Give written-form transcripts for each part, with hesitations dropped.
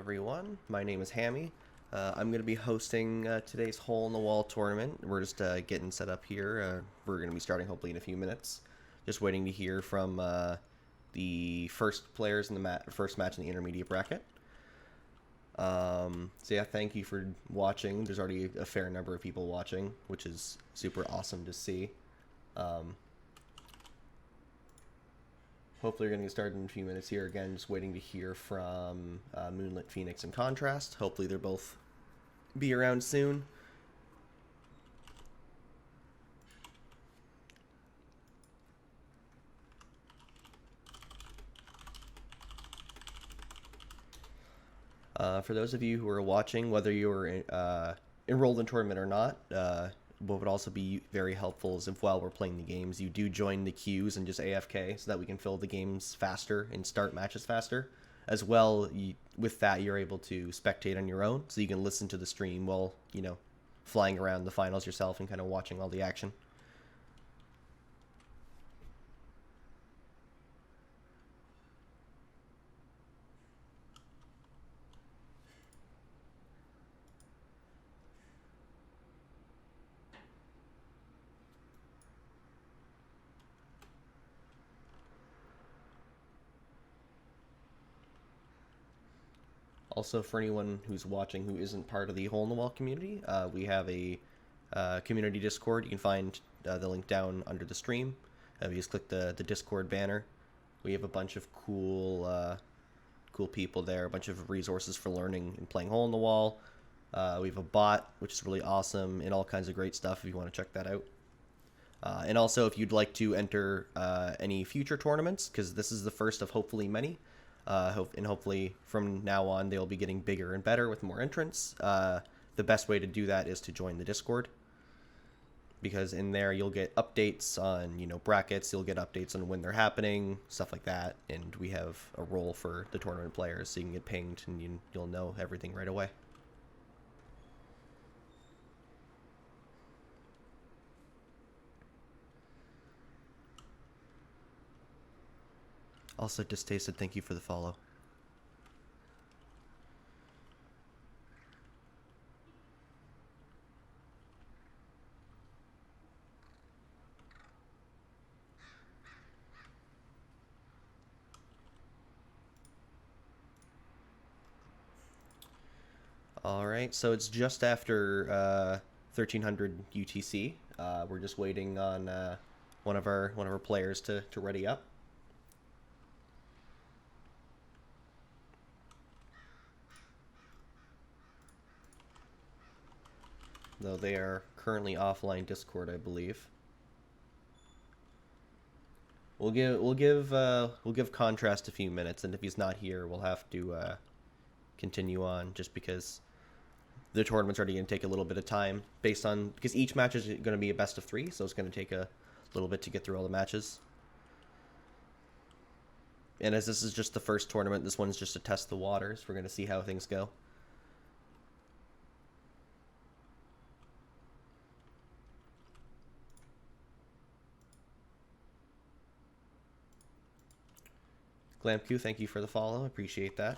everyone. My name is Hammy. I'm going to be hosting today's Hole in the Wall tournament. We're just getting set up here. We're going to be starting hopefully in a few minutes. Just waiting to hear from the first players in the first match in the intermediate bracket. So yeah, thank you for watching. There's already a fair number of people watching, which is super awesome to see. Hopefully we're going to get started in a few minutes here. Again, just waiting to hear from Moonlit Phoenix and Contrast. Hopefully they'll both be around soon. For those of you who are watching, whether you're enrolled in tournament or not, what would also be very helpful is if while we're playing the games, you do join the queues and just AFK so that we can fill the games faster and start matches faster. As well, with that, you're able to spectate on your own, so you can listen to the stream while, you know, flying around the finals yourself and kind of watching all the action. Also, for anyone who's watching who isn't part of the Hole in the Wall community, we have a community Discord. You can find the link down under the stream. You just click the Discord banner. We have a bunch of cool people there, a bunch of resources for learning and playing Hole in the Wall. We have a bot, which is really awesome, and all kinds of great stuff if you want to check that out. And also, if you'd like to enter any future tournaments, because this is the first of hopefully many, and hopefully from now on they'll be getting bigger and better with more entrants. The best way to do that is to join the Discord, because in there you'll get updates on, you know, brackets, you'll get updates on when they're happening, stuff like that, and we have a role for the tournament players, so you can get pinged and you'll know everything right away. Also, Distasted, thank you for the follow. Alright, so it's just after 1300 UTC. We're just waiting on one of our players to ready up. Though they are currently offline Discord, I believe. We'll give Contrast a few minutes, and if he's not here, we'll have to continue on, just because the tournament's already going to take a little bit of time, because each match is going to be a best of 3, so it's going to take a little bit to get through all the matches. And as this is just the first tournament, this one's just to test the waters. We're going to see how things go. GlamQ, thank you for the follow. Appreciate that.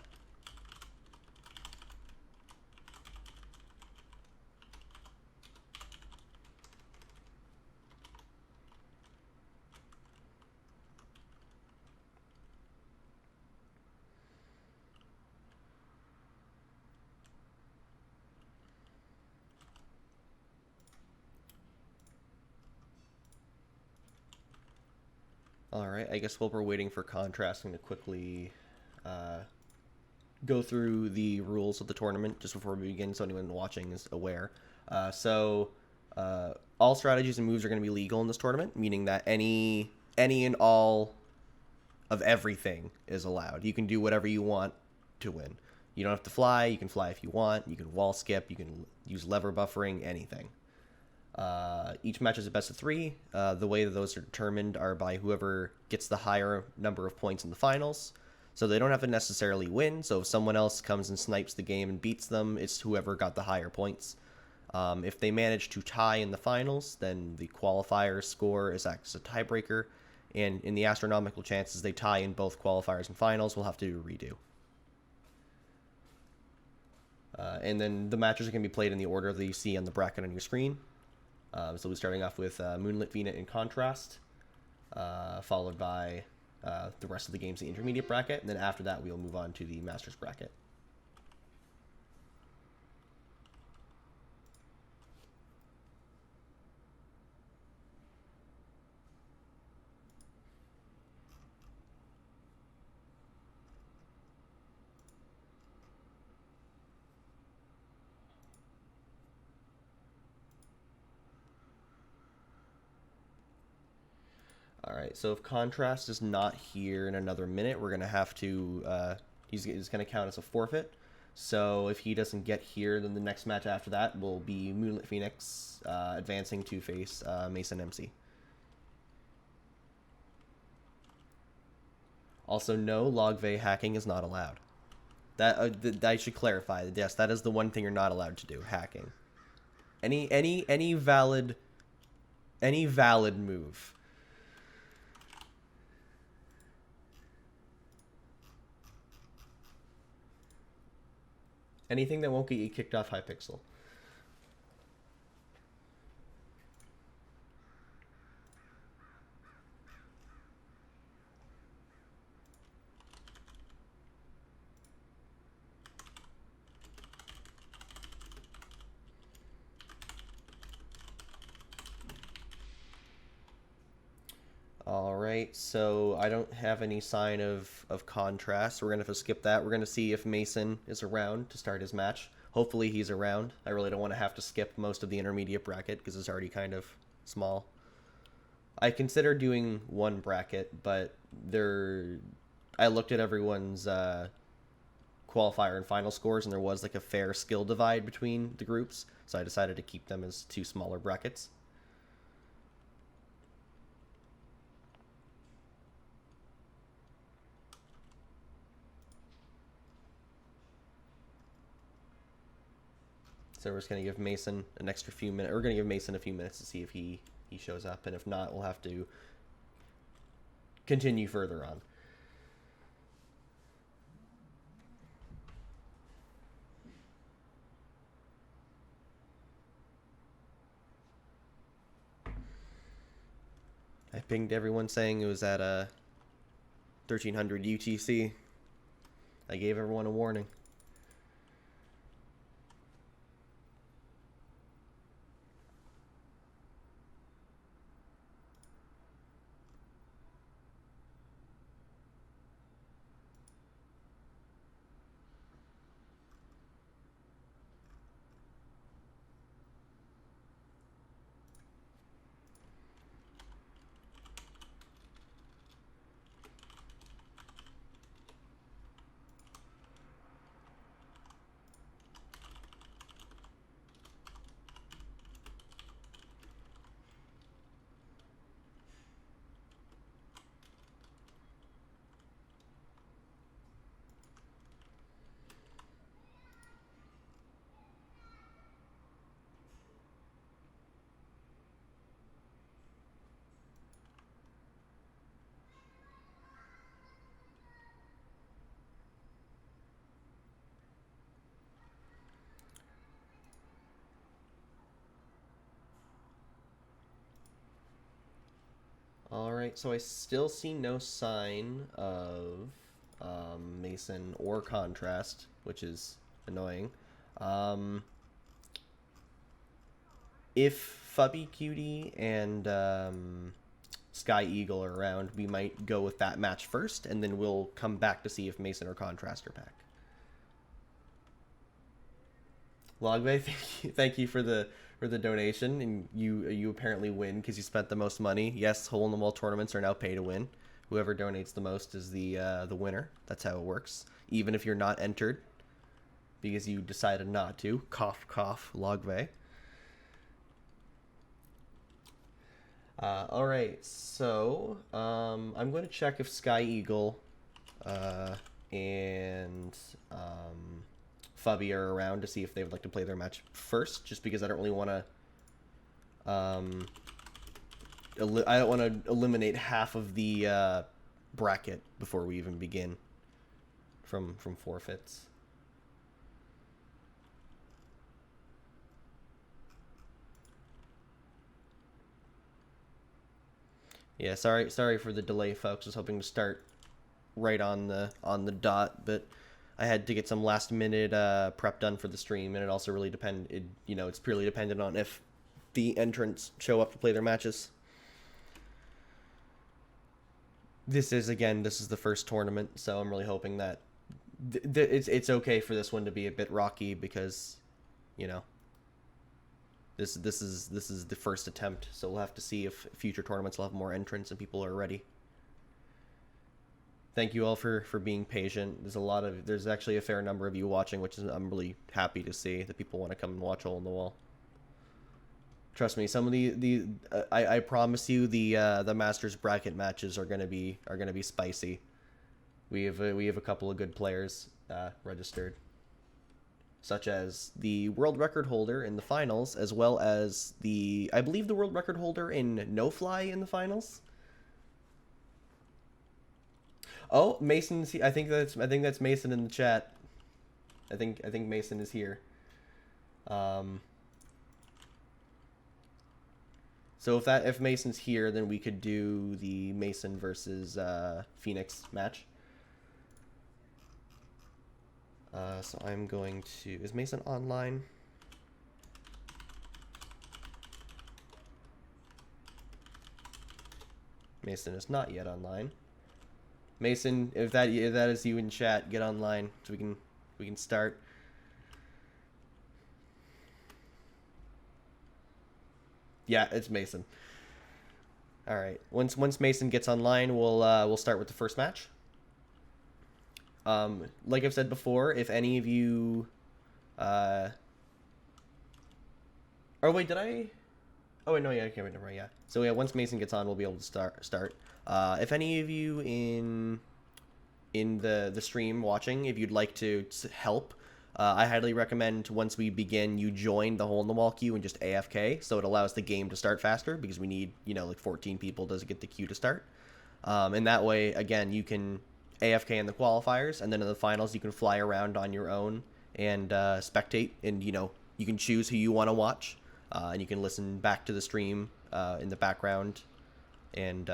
Alright, I guess while we're waiting for Contrast, I'm going to quickly go through the rules of the tournament just before we begin, so anyone watching is aware. All strategies and moves are going to be legal in this tournament, meaning that any and all of everything is allowed. You can do whatever you want to win. You don't have to fly, you can fly if you want, you can wall skip, you can use lever buffering, anything. Each match is a best of 3. The way that those are determined are by whoever gets the higher number of points in the finals. So they don't have to necessarily win. So if someone else comes and snipes the game and beats them, it's whoever got the higher points. If they manage to tie in the finals, then the qualifier score is acts as a tiebreaker. And in the astronomical chances they tie in both qualifiers and finals, we'll have to do a redo. And then the matches are going to be played in the order that you see on the bracket on your screen. So we'll be starting off with Moonlit Phoenix in Contrast, followed by the rest of the games in the intermediate bracket. And then after that, we'll move on to the Masters bracket. Alright, so if Contrast is not here in another minute, we're going to have to... he's going to count as a forfeit. So if he doesn't get here, then the next match after that will be Moonlit Phoenix advancing to face Mason MC. Also, no, Logve hacking is not allowed. That I should clarify. Yes, that is the one thing you're not allowed to do, hacking. Any valid move. Anything that won't get you kicked off Hypixel. Alright, so I don't have any sign of Contrast. We're going to have to skip that. We're going to see if Mason is around to start his match. Hopefully he's around. I really don't want to have to skip most of the intermediate bracket because it's already kind of small. I consider doing one bracket, but I looked at everyone's qualifier and final scores, and there was like a fair skill divide between the groups, so I decided to keep them as two smaller brackets. So we're just going to give Mason an extra few minutes. We're going to give Mason a few minutes to see if he shows up. And if not, we'll have to continue further on. I pinged everyone saying it was at 1300 UTC. I gave everyone a warning. Alright, so I still see no sign of Mason or Contrast, which is annoying. If Fubby Cutie and Sky Eagle are around, we might go with that match first, and then we'll come back to see if Mason or Contrast are back. Logway, thank you for the donation, and you apparently win because you spent the most money. Yes, hole in the wall tournaments are now pay to win. Whoever donates the most is the winner. That's how it works. Even if you're not entered because you decided not to. Cough, cough, Logway. All right, so I'm going to check if Sky Eagle and Fubby are around to see if they would like to play their match first, just because I don't really want to I don't want to eliminate half of the bracket before we even begin from forfeits. Yeah, sorry for the delay, folks. I was hoping to start right on the dot, but I had to get some last minute prep done for the stream, and it also really it's purely dependent on if the entrants show up to play their matches. This is the first tournament, so I'm really hoping that it's okay for this one to be a bit rocky because, you know, this is the first attempt, so we'll have to see if future tournaments will have more entrants and people are ready. Thank you all for being patient. There's actually a fair number of you watching, which I'm really happy to see that people want to come and watch Hole in the Wall. Trust me, some of I promise you the Masters bracket matches are gonna be spicy. We have a couple of good players registered, such as the world record holder in the finals, as well as I believe the world record holder in no fly in the finals. Oh, Mason's. I think that's Mason in the chat. I think Mason is here. So if Mason's here, then we could do the Mason versus Phoenix match. So I'm going to... Is Mason online? Mason is not yet online. Mason, if that is you in chat, get online so we can start. Yeah, it's Mason. All right. Once Mason gets online, we'll start with the first match. Like I've said before, if any of you, oh wait, did I? Oh wait, no, yeah, okay, wait, never mind, yeah. So yeah, once Mason gets on, we'll be able to start. If any of you in the stream watching, if you'd like to help, I highly recommend once we begin, you join the Hole in the Wall queue and just AFK, so it allows the game to start faster because we need, like 14 people to get the queue to start. And that way, again, you can AFK in the qualifiers, and then in the finals you can fly around on your own and spectate, and you can choose who you want to watch, and you can listen back to the stream in the background and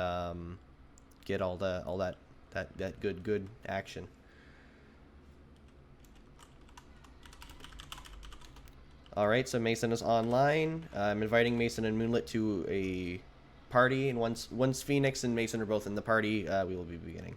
get all that good action. All right, so Mason is online. I'm inviting Mason and Moonlit to a party, and once Phoenix and Mason are both in the party, we will be beginning.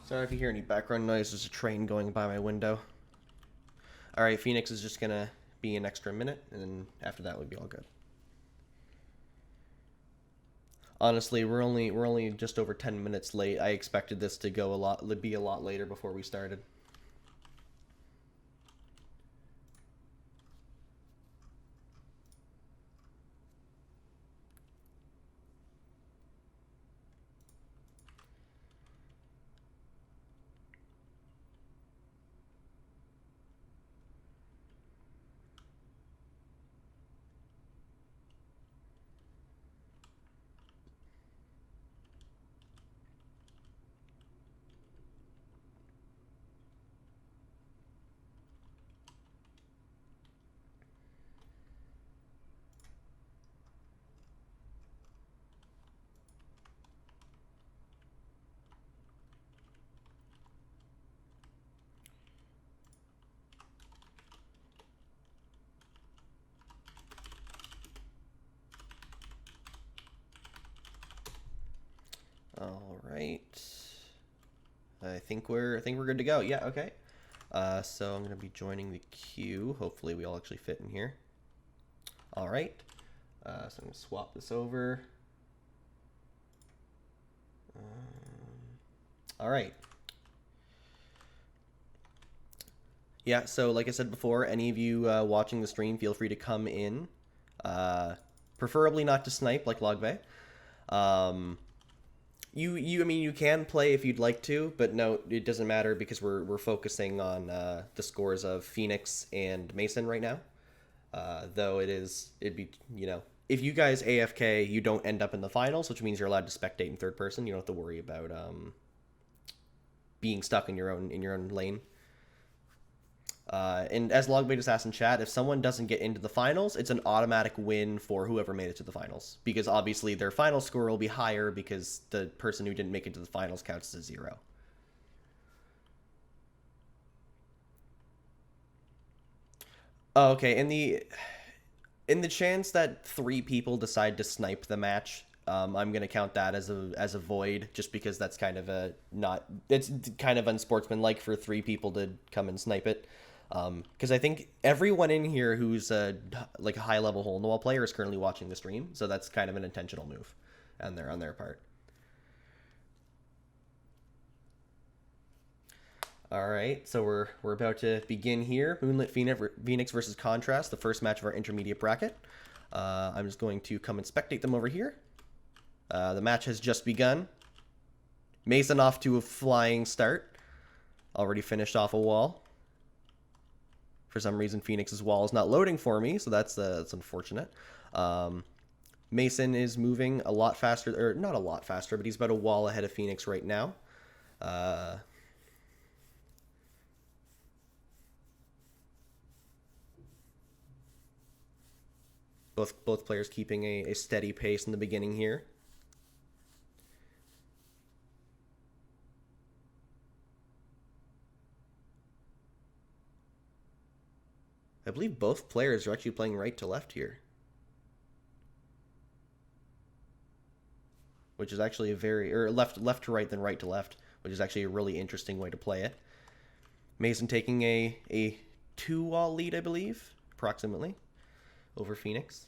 Sorry if you hear any background noise. There's a train going by my window. All right, Phoenix is just gonna be an extra minute, and then after that, we'll be all good. Honestly, we're only just over 10 minutes late. I expected this to be a lot later before we started. All right. I think we're good to go. Yeah, okay. So I'm going to be joining the queue. Hopefully we all actually fit in here. All right. So I'm going to swap this over. All right. Yeah, so like I said before, any of you watching the stream, feel free to come in. Preferably not to snipe like Logbay. I mean, you can play if you'd like to, but no, it doesn't matter because we're focusing on the scores of Phoenix and Mason right now. Though it'd be, if you guys AFK, you don't end up in the finals, which means you're allowed to spectate in third person. You don't have to worry about being stuck in your own lane. And as Logbait asked in chat, if someone doesn't get into the finals, it's an automatic win for whoever made it to the finals. Because obviously their final score will be higher because the person who didn't make it to the finals counts as a 0. Oh, okay, in the chance that 3 people decide to snipe the match, I'm gonna count that as a void, just because that's kind of it's kind of unsportsmanlike for 3 people to come and snipe it. Because I think everyone in here who's like a high level hole in the wall player is currently watching the stream, so that's kind of an intentional move, on their part. All right, so we're about to begin here. Moonlit Phoenix versus Contrast, the first match of our intermediate bracket. I'm just going to come and spectate them over here. The match has just begun. Mason off to a flying start. Already finished off a wall. For some reason, Phoenix's wall is not loading for me, so that's unfortunate. Mason is moving a lot faster, or not a lot faster, but he's about a wall ahead of Phoenix right now. Both players keeping a steady pace in the beginning here. I believe both players are actually playing right to left here, which is actually or left to right, then right to left, which is actually a really interesting way to play it. Mason taking a 2-wall lead, I believe, approximately, over Phoenix.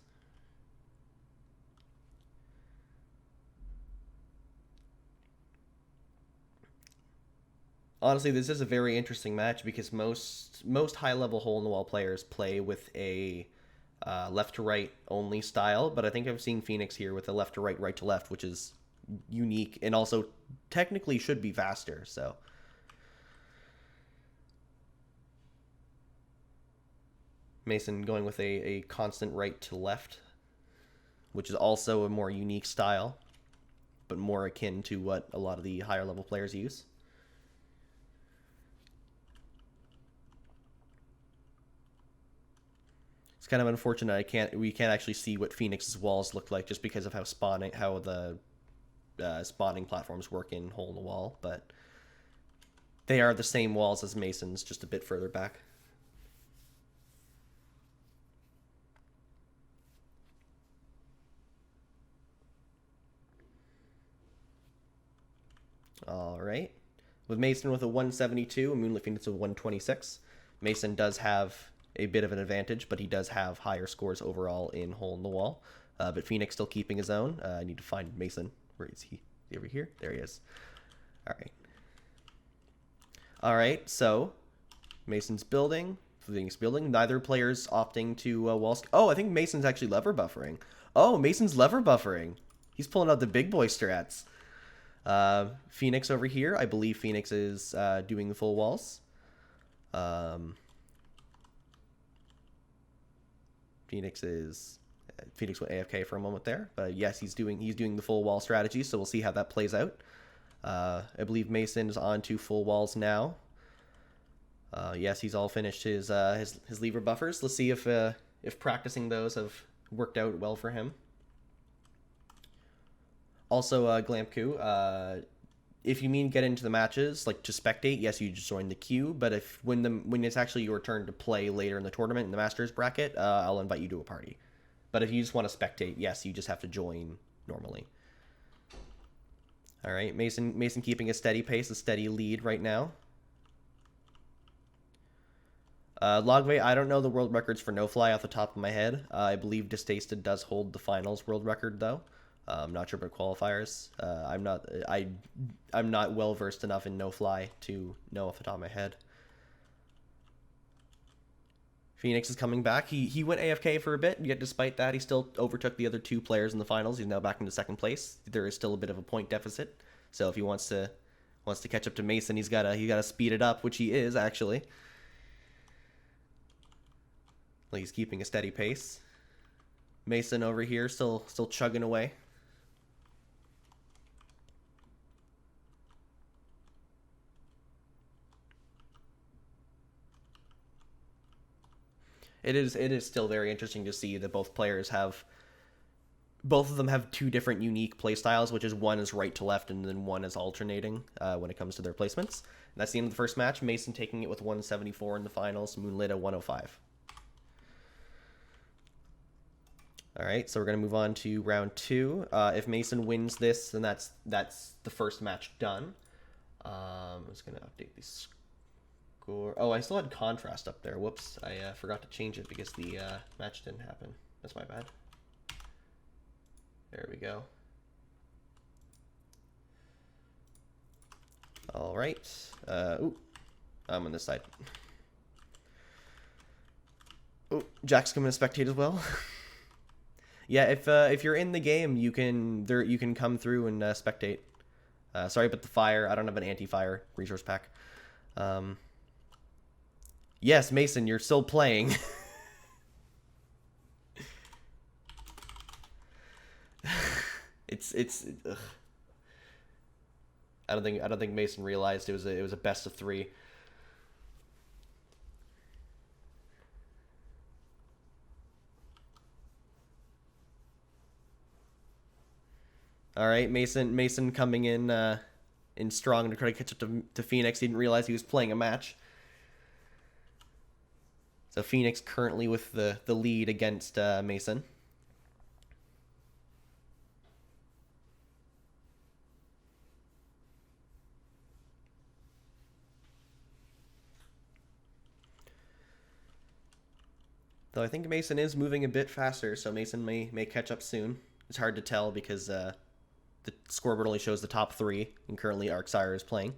Honestly, this is a very interesting match because most high-level hole-in-the-wall players play with a left-to-right only style, but I think I've seen Phoenix here with a left-to-right, right-to-left, which is unique and also technically should be faster, so... Mason going with a constant right-to-left, which is also a more unique style, but more akin to what a lot of the higher-level players use. It's kind of unfortunate we can't actually see what Phoenix's walls look like just because of how the spawning platforms work in Hole in the Wall, but they are the same walls as Mason's, just a bit further back. All right. With Mason with a 172 and Moonlit Phoenix with 126, Mason does have a bit of an advantage, but he does have higher scores overall in Hole in the Wall. But Phoenix still keeping his own. I need to find Mason. Where is he? Is he over here? There he is. All right. All right, so Mason's building. Phoenix building. Neither player's opting to wall... Oh, I think Mason's actually lever buffering. Oh, Mason's lever buffering. He's pulling out the big boy strats. Phoenix over here. I believe Phoenix is doing the full walls. Phoenix went AFK for a moment there, but yes, he's doing the full wall strategy, so we'll see how that plays out. I believe Mason is on to full walls now. Yes, he's all finished his lever buffers. Let's see if practicing those have worked out well for him. Also, Glampku, if you mean get into the matches, like to spectate, yes, you just join the queue. But when it's actually your turn to play later in the tournament in the Masters bracket, I'll invite you to a party. But if you just want to spectate, yes, you just have to join normally. All right, Mason keeping a steady pace, a steady lead right now. Logway, I don't know the world records for no fly off the top of my head. I believe Distasted does hold the finals world record though. I'm not sure about qualifiers. I'm not well versed enough in no fly to know off the top of my head. Phoenix is coming back. He went AFK for a bit, yet despite that, he still overtook the other 2 players in the finals. He's now back into second place. There is still a bit of a point deficit. So if he wants to catch up to Mason, he's gotta speed it up, which he is actually. Like he's keeping a steady pace. Mason over here still chugging away. It is still very interesting to see that both of them have two different unique play styles, which is one is right to left and then one is alternating when it comes to their placements. And that's the end of the first match. Mason taking it with 174 in the finals, Moonlit at 105. All right, so we're going to move on to round 2. If Mason wins this, then that's the first match done. I'm just going to update the score. Oh, I still had contrast up there. Whoops, I forgot to change it because the match didn't happen. That's my bad. There we go. All right. Ooh, I'm on this side. Oh, Jack's coming to spectate as well. Yeah, if you're in the game, you can come through and spectate. Sorry about the fire. I don't have an anti-fire resource pack. Yes, Mason, you're still playing. Ugh. I don't think Mason realized it was a best of 3. All right, Mason coming in strong to try to catch up to Phoenix. He didn't realize he was playing a match. So Phoenix currently with the lead against Mason. Though I think Mason is moving a bit faster, so Mason may catch up soon. It's hard to tell because the scoreboard only shows the top 3, and currently Arcsire is playing.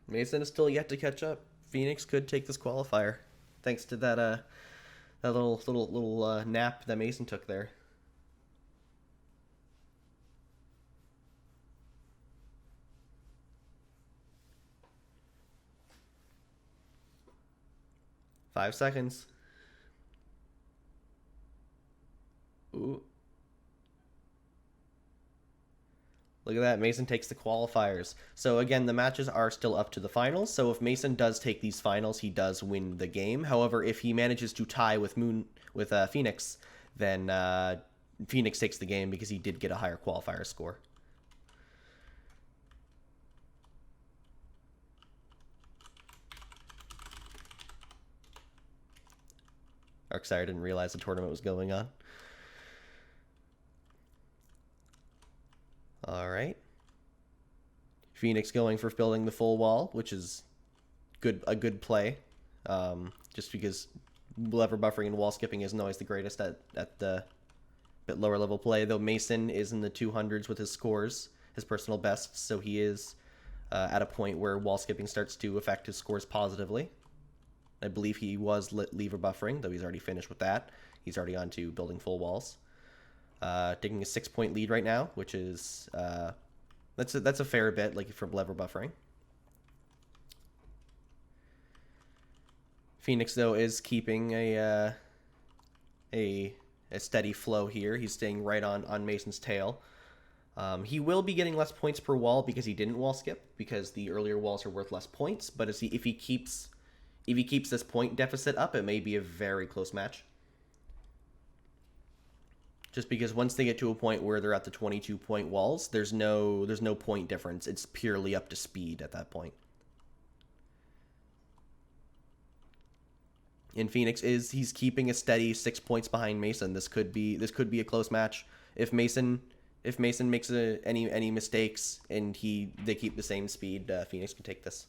Mason is still yet to catch up. Phoenix could take this qualifier, thanks to that little nap that Mason took there. Five seconds. Ooh. Look at that, Mason takes the qualifiers. So again, the matches are still up to the finals. So if Mason does take these finals, he does win the game. However, if he manages to tie with Phoenix, then Phoenix takes the game because he did get a higher qualifier score. Arcsire didn't realize the tournament was going on. All right. Phoenix going for building the full wall, which is a good play. Just because lever buffering and wall skipping isn't always the greatest at the bit lower level play, though Mason is in the 200s with his scores, his personal bests, so he is at a point where wall skipping starts to affect his scores positively. I believe he was lever buffering, though he's already finished with that. He's already on to building full walls. Taking a 6-point lead right now, which is that's a fair bit, like from lever buffering. Phoenix though is keeping a steady flow here. He's staying right on Mason's tail. He will be getting less points per wall because he didn't wall skip, because the earlier walls are worth less points. But if he keeps this point deficit up, it may be a very close match. Just because once they get to a point where they're at the 22-point walls, there's no point difference. It's purely up to speed at that point. And Phoenix he's keeping a steady 6 points behind Mason. This could be a close match. If Mason makes any mistakes and they keep the same speed, Phoenix can take this.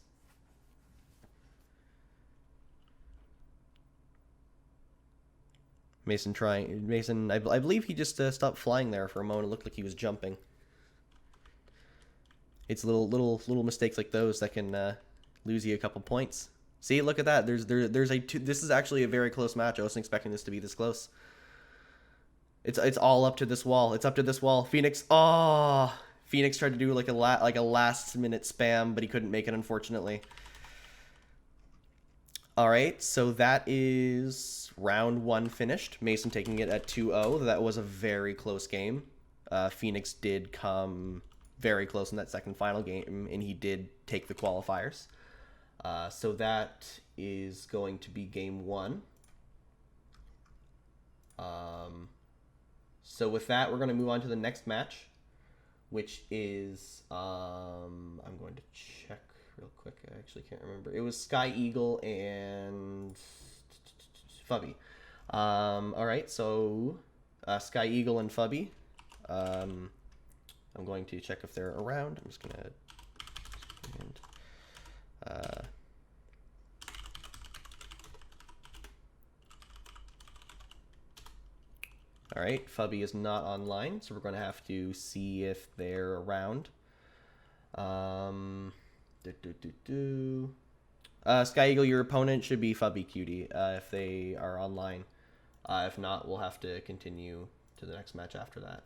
Mason trying. Mason, I believe he just stopped flying there for a moment. It looked like he was jumping. It's little mistakes like those that can lose you a couple points. See, look at that. There's a this is actually a very close match. I wasn't expecting this to be this close. It's all up to this wall. It's up to this wall. Phoenix. Oh, Phoenix tried to do like a last minute spam, but he couldn't make it, unfortunately. All right, so that is round 1 finished. Mason taking it at 2-0. That was a very close game. Phoenix did come very close in that second final game, and he did take the qualifiers. So that is going to be game 1. So with that, we're going to move on to the next match, which is, I'm going to check real quick. I actually can't remember. It was Sky Eagle and Fubby. All right, so Sky Eagle and Fubby. I'm going to check if they're around. I'm just going to... all right, Fubby is not online, so we're going to have to see if they're around. Sky Eagle, your opponent should be Fubby Cutie if they are online. If not, we'll have to continue to the next match after that.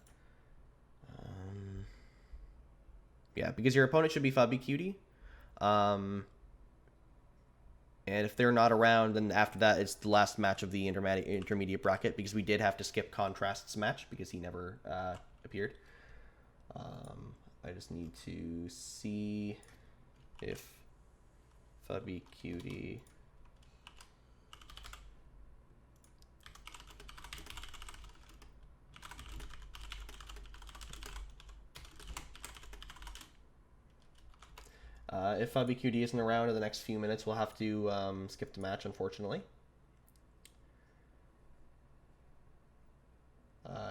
Yeah, because your opponent should be Fubby Cutie. And if they're not around, then after that, it's the last match of the intermediate bracket, because we did have to skip Contrast's match because he never appeared. I just need to see if Fubby Cutie... if Fubby Cutie isn't around in the next few minutes, we'll have to skip the match, unfortunately.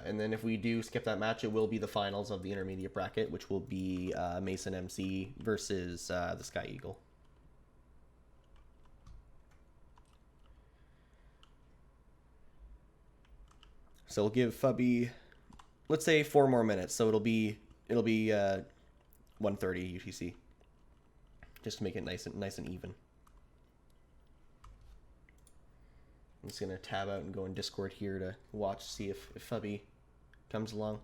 And then if we do skip that match, it will be the finals of the intermediate bracket, which will be Mason MC versus the Sky Eagle. So we'll give Fubby, let's say, 4 more minutes. So it'll be 1:30 UTC. Just to make it nice and even. I'm just gonna tab out and go in Discord here to watch, see if Fubby comes along.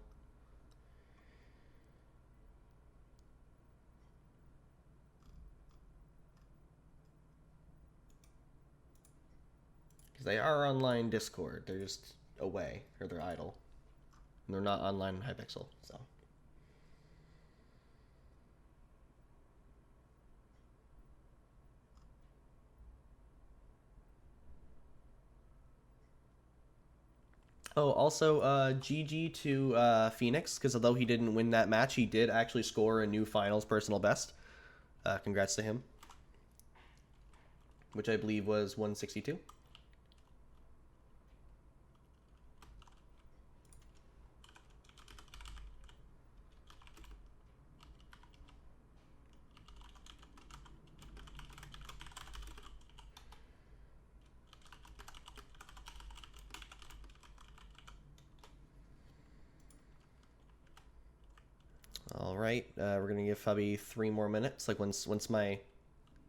Because they are online Discord, they're just away, or they're idle. And they're not online in Hypixel, so. Oh, also, GG to Phoenix, because although he didn't win that match, he did actually score a new finals personal best. Congrats to him. Which I believe was 162. All right, we're gonna give Fubby 3 more minutes. Like once my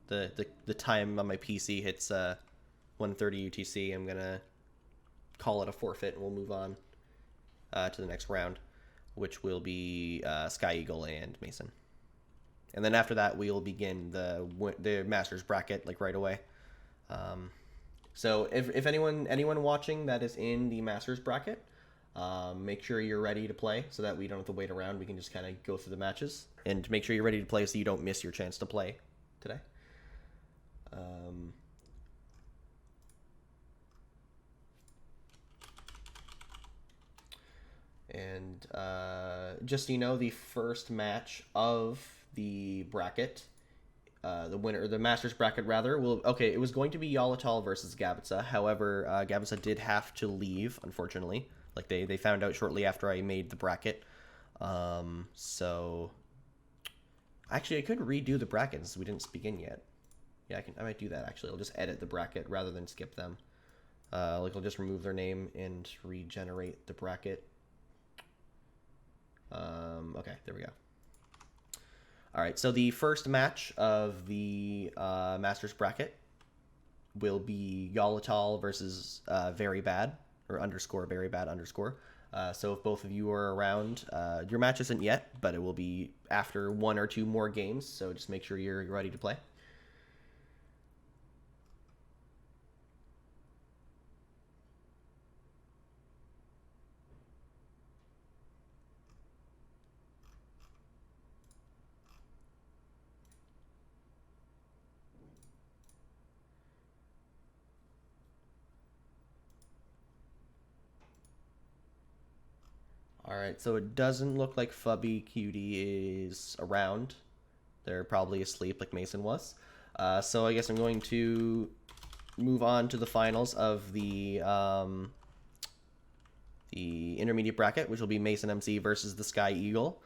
the time on my PC hits 1:30 UTC, I'm gonna call it a forfeit, and we'll move on to the next round, which will be Sky Eagle and Mason. And then after that, we'll begin the Masters bracket like right away. So if anyone watching that is in the Masters bracket, make sure you're ready to play so that we don't have to wait around. We can just kind of go through the matches, and make sure you're ready to play so you don't miss your chance to play today. And just so you know, the first match of the bracket, the winner, the Masters bracket rather, it was going to be Yalatal versus Gabitsa. However, Gabitsa did have to leave, unfortunately. Like they found out shortly after I made the bracket. So actually I could redo the bracket since we didn't begin yet. Yeah, I might do that actually. I'll just edit the bracket rather than skip them. Like I'll just remove their name and regenerate the bracket. Okay, there we go. All right, so the first match of the Masters bracket will be Yolatal versus Very Bad, or underscore Very Bad underscore. So if both of you are around, your match isn't yet, but it will be after 1 or 2 more games. So just make sure you're ready to play. All right, so it doesn't look like Fubby Cutie is around. They're probably asleep like Mason was. So I guess I'm going to move on to the finals of the intermediate bracket, which will be Mason MC versus the Sky Eagle.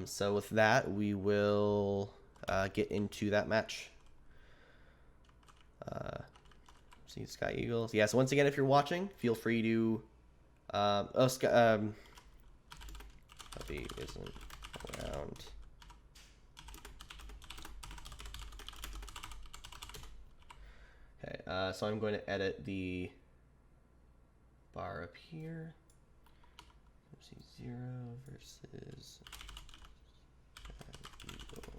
So with that, we will get into that match. See Sky Eagles. Yeah, so once again, if you're watching, feel free to... Puppy isn't around. Okay, so I'm going to edit the bar up here. Let's see, 0 versus Eagle.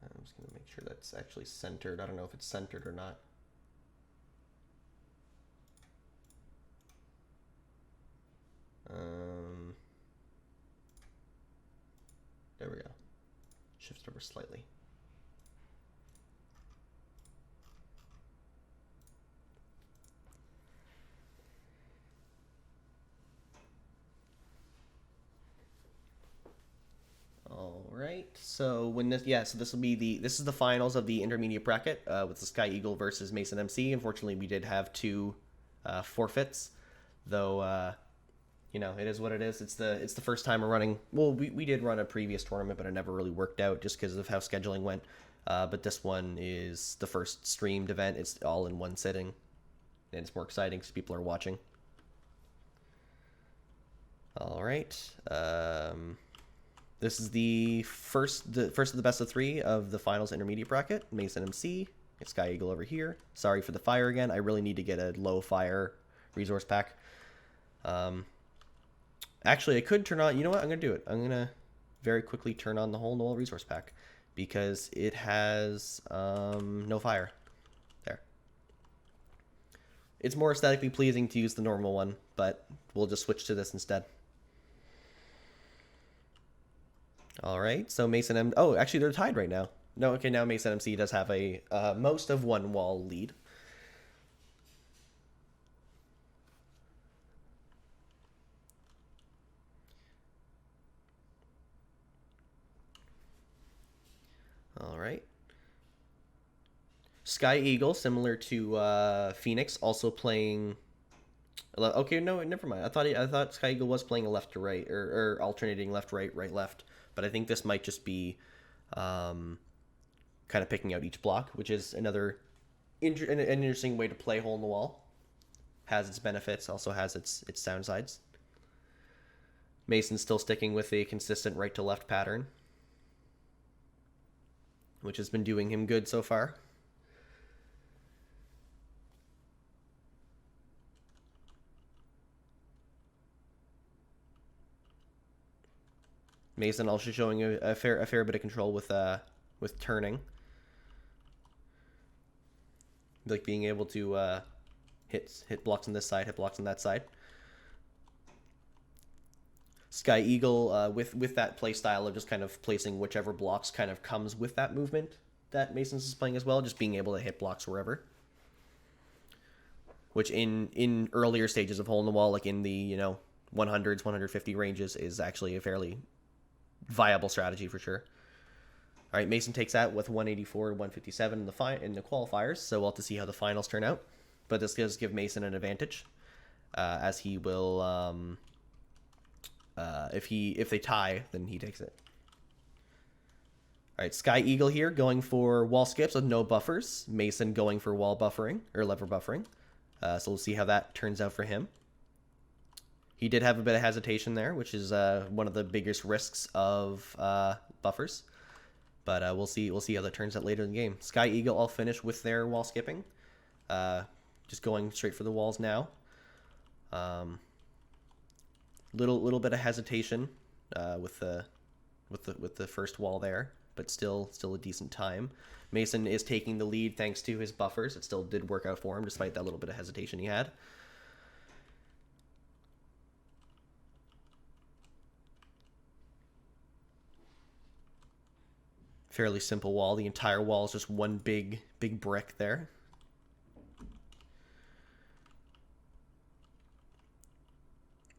I'm just going to make sure that's actually centered. I don't know if it's centered or not. There we go. Shift over slightly. All right. So when this, so this will be this is the finals of the intermediate bracket with the Sky Eagle versus Mason MC. Unfortunately, we did have 2 forfeits, though. You know, it is what it is. It's the first time we're running. Well, we did run a previous tournament, but it never really worked out just because of how scheduling went. But this one is the first streamed event. It's all in one sitting, and it's more exciting because people are watching. All right. This is the first of the best of 3 of the finals intermediate bracket. Mason MC. It's Sky Eagle over here. Sorry for the fire again. I really need to get a low fire resource pack. Actually, I could turn on... You know what? I'm going to do it. I'm going to very quickly turn on the Hole in the Wall resource pack because it has no fire. There. It's more aesthetically pleasing to use the normal one, but we'll just switch to this instead. All right. So Mason M... Oh, actually, they're tied right now. No, okay, now Mason MC does have a most of 1 wall lead. All right. Sky Eagle, similar to Phoenix, also playing. Okay, no, never mind. I thought Sky Eagle was playing a left to right, or alternating left right right left. But I think this might just be, kind of picking out each block, which is another an interesting way to play Hole in the Wall. Has its benefits, also has its downsides. Mason's still sticking with a consistent right to left pattern, which has been doing him good so far. Mason also showing a fair bit of control with turning, like being able to hit blocks on this side, hit blocks on that side. Sky Eagle with that play style of just kind of placing whichever blocks kind of comes with that movement that Mason's is playing as well, just being able to hit blocks wherever. Which in earlier stages of Hole in the Wall, like in the 100s, 150 ranges, is actually a fairly viable strategy for sure. All right, Mason takes that with 184 to 157 in the qualifiers, so we'll have to see how the finals turn out. But this does give Mason an advantage, as he will. If they tie, then he takes it. All right, Sky Eagle here going for wall skips with no buffers. Mason going for wall buffering, or lever buffering. So we'll see how that turns out for him. He did have a bit of hesitation there, which is one of the biggest risks of buffers. But we'll see how that turns out later in the game. Sky Eagle all finished with their wall skipping. Just going straight for the walls now. Little bit of hesitation with the first wall there, but still a decent time. Mason is taking the lead thanks to his buffers. It still did work out for him despite that little bit of hesitation he had. Fairly simple wall. The entire wall is just one big brick there.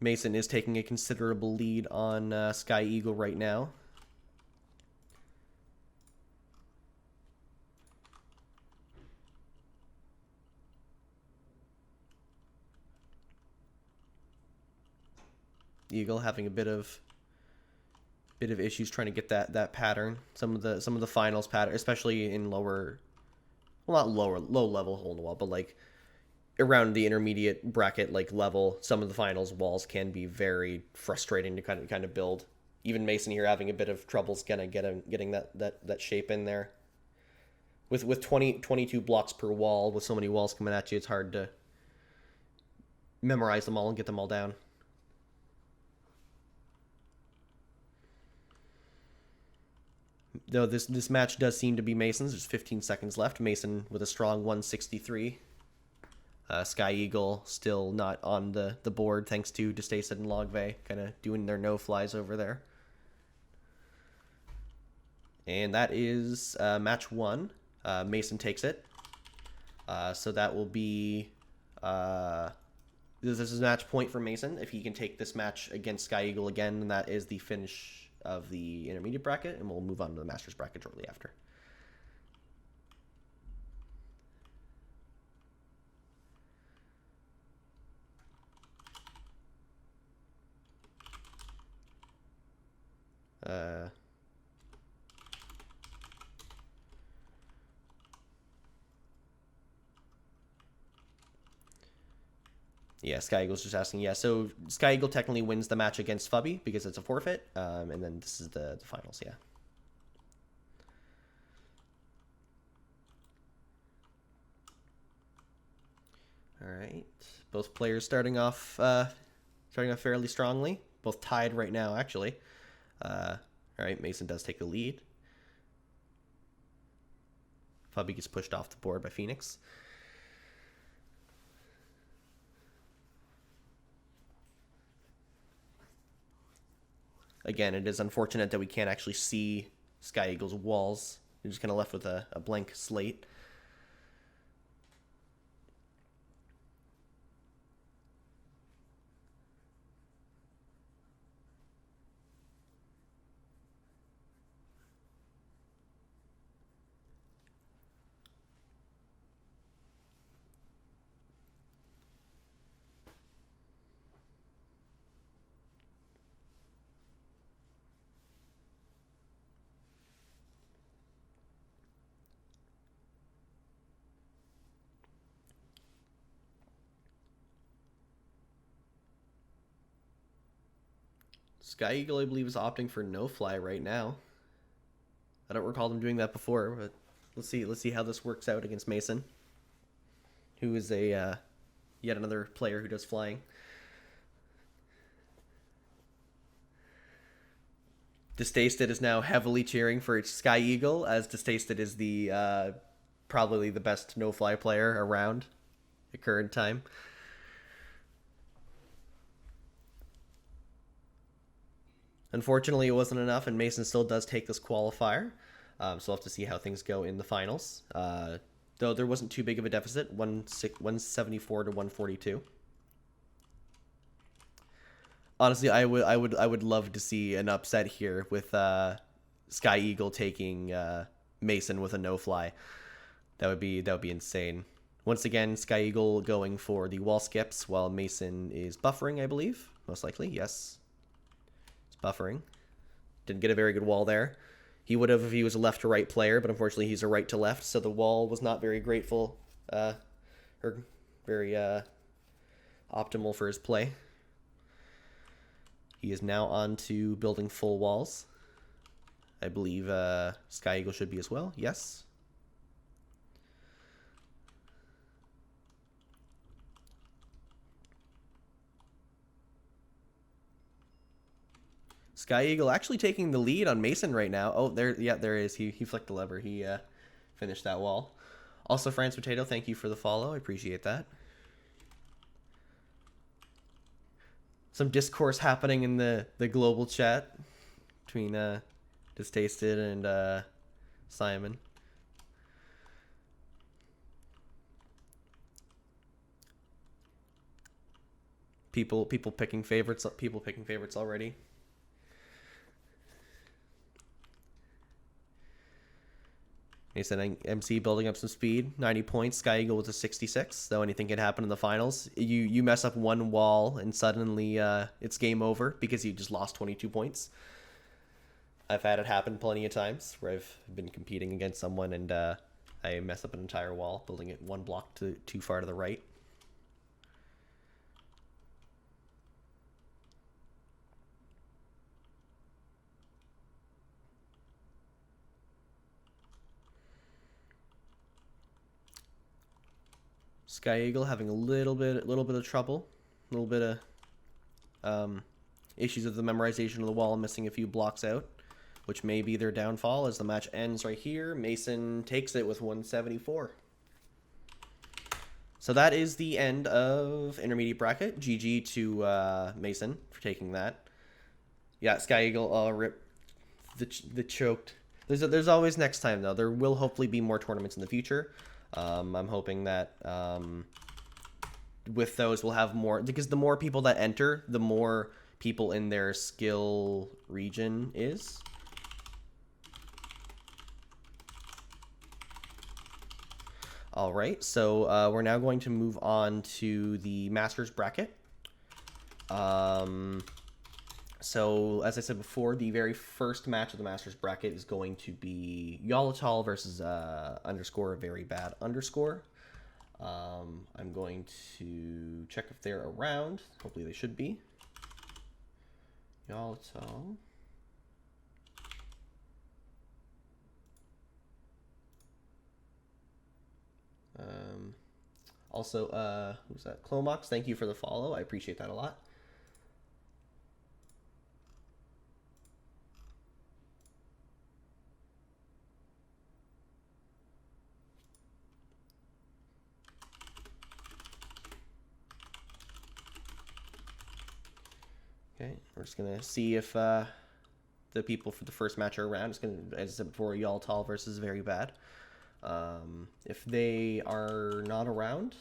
Mason is taking a considerable lead on Sky Eagle right now. Eagle having a bit of issues trying to get that pattern. Some of the finals pattern, especially in lower, well, not low level hole in the wall, but like around the intermediate bracket like level, some of the finals walls can be very frustrating to kind of build. Even Mason here having a bit of troubles getting that shape in there. With 22 blocks per wall, with so many walls coming at you, it's hard to memorize them all and get them all down. Though this match does seem to be Mason's. There's 15 seconds left. Mason with a strong 163. Sky Eagle still not on the board thanks to Destaced and Logvay kind of doing their no-flies over there. And that is match 1. Mason takes it. So that will be... this is a match point for Mason. If he can take this match against Sky Eagle again, then that is the finish of the intermediate bracket, and we'll move on to the Masters bracket shortly after. Yeah, Sky Eagle's just asking. Yeah, so Sky Eagle technically wins the match against Fubby because it's a forfeit, and then this is the finals. Yeah. All right, both players starting off fairly strongly. Both tied right now, actually. All right, Mason does take the lead. Fubby gets pushed off the board by Phoenix. Again, it is unfortunate that we can't actually see Sky Eagle's walls. You're just kind of left with a blank slate. Sky Eagle, I believe, is opting for no fly right now. I don't recall them doing that before, but let's see how this works out against Mason, who is a yet another player who does flying. Distasted is now heavily cheering for Sky Eagle, as Distasted is the probably the best no-fly player around at current time. Unfortunately, it wasn't enough, and Mason still does take this qualifier. So we'll have to see how things go in the finals. Though there wasn't too big of a deficit, 174 to 142. Honestly, I would love to see an upset here with Sky Eagle taking Mason with a no fly. That would be insane. Once again, Sky Eagle going for the wall skips while Mason is buffering, I believe. Most likely, yes. It's buffering. Didn't get a very good wall there. He would have if he was a left to right player, but unfortunately he's a right to left, so the wall was not very grateful, or very optimal for his play. He is now on to building full walls. I believe Sky Eagle should be as well. Yes. Sky Eagle actually taking the lead on Mason right now. Oh, there is. He flicked the lever. He finished that wall. Also, France Potato, thank you for the follow. I appreciate that. Some discourse happening in the global chat between Distasted and Simon. People picking favorites. People picking favorites already. He said MC building up some speed, 90 points. Sky Eagle with a 66. So anything can happen in the finals. You mess up one wall and suddenly it's game over because you just lost 22 points. I've had it happen plenty of times where I've been competing against someone and I mess up an entire wall, building it one block too far to the right. Sky Eagle having a little bit of trouble, a little bit of issues with the memorization of the wall, missing a few blocks out, which may be their downfall as the match ends right here. Mason takes it with 174. So that is the end of intermediate bracket. GG to Mason for taking that. Yeah, Sky Eagle rip the choked. There's always next time though. There will hopefully be more tournaments in the future. I'm hoping that with those we'll have more, because the more people that enter, the more people in their skill region is. All right, so we're now going to move on to the Masters bracket. So, as I said before, the very first match of the Masters bracket is going to be Yalatal versus underscore very bad underscore. I'm going to check if they're around. Hopefully they should be. Yalatal. Also, who's that? Clomox, thank you for the follow. I appreciate that a lot. Okay, we're just gonna see if the people for the first match are around. It's gonna, as I said before, Yaltal versus Very Bad. If they are not around,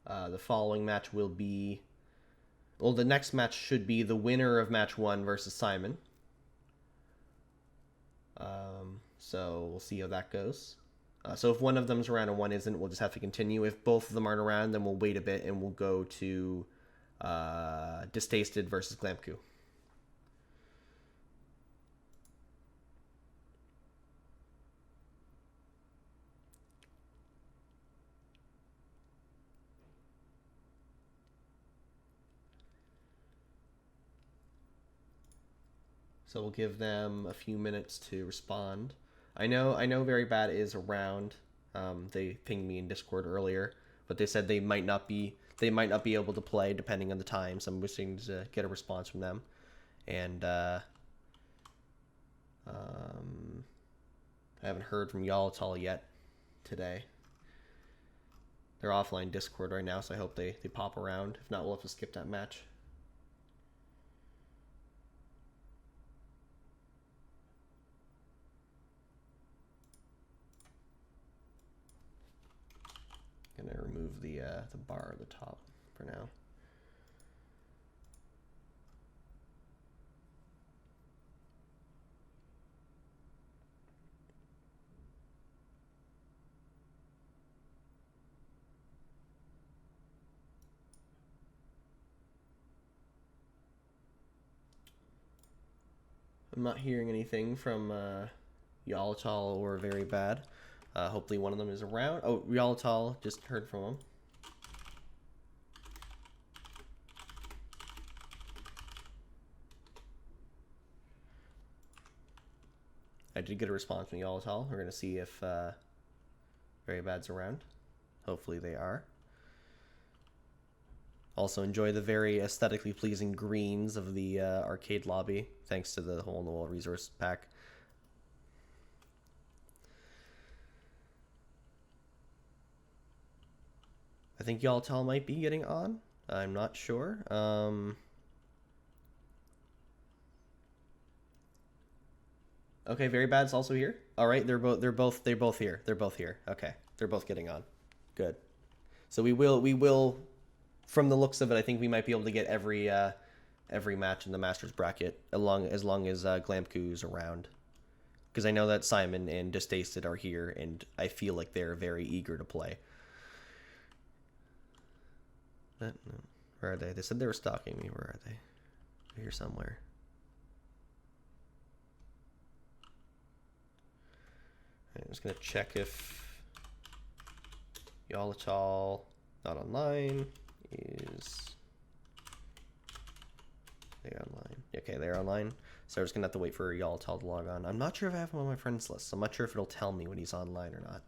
the following match will be, well, the next match should be the winner of match 1 versus Simon. So we'll see how that goes. So if one of them's around and one isn't, we'll just have to continue. If both of them aren't around, then we'll wait a bit and we'll go to Distasted versus Glamku. So we'll give them a few minutes to respond. I know Very Bad is around. They pinged me in Discord earlier, but they said they might not be able to play depending on the time. So I'm wishing to get a response from them. And I haven't heard from Yalatal yet today. They're offline Discord right now, so I hope they pop around. If not, we'll have to skip that match. Gonna remove the bar at the top for now. I'm not hearing anything from Yalatal or Very Bad. Hopefully one of them is around. Oh, Yalatal, just heard from him. I did get a response from Yalatal. We're going to see if Very Bad's around. Hopefully they are. Also enjoy the very aesthetically pleasing greens of the arcade lobby, thanks to the hole-in-the-wall resource pack. I think Yalatal might be getting on. I'm not sure. Okay, Very Bad's also here. All right, they're both here. They're both here. Okay, they're both getting on. Good. So we will, from the looks of it, I think we might be able to get every match in the Masters bracket as long as Glamku's around, because I know that Simon and Distasted are here, and I feel like they're very eager to play. Where are they? They said they were stalking me. Where are they? They're here somewhere. I'm just gonna check if Yalatal not online is they online. Okay, they're online. So I'm just gonna have to wait for Yalatal to log on. I'm not sure if I have him on my friends list. So I'm not sure if it'll tell me when he's online or not.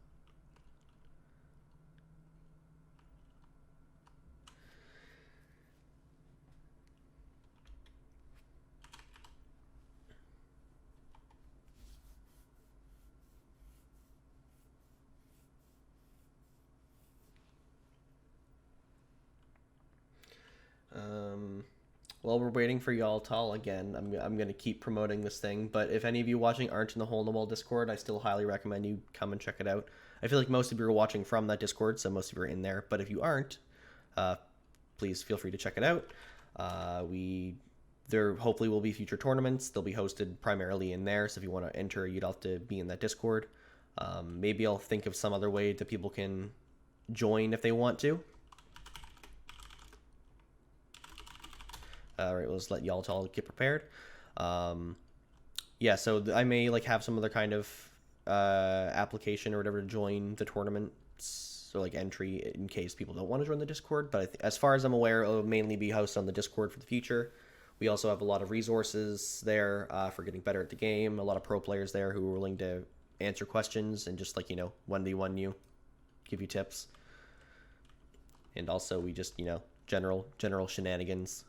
While we're waiting for Yalatal, again, I'm going to keep promoting this thing, but if any of you watching aren't in the hole-in-the-wall Discord, I still highly recommend you come and check it out. I feel like most of you are watching from that Discord, so most of you are in there, but if you aren't, please feel free to check it out. There hopefully will be future tournaments. They'll be hosted primarily in there, so if you want to enter, you'd have to be in that Discord. Maybe I'll think of some other way that people can join if they want to. All right, let's let Yalatal get prepared. Yeah, so I may have some other kind of application or whatever to join the tournaments, or entry in case people don't want to join the Discord. But as far as I'm aware, it'll mainly be hosted on the Discord for the future. We also have a lot of resources there for getting better at the game. A lot of pro players there who are willing to answer questions and just 1v1 you, give you tips. And also we just general shenanigans.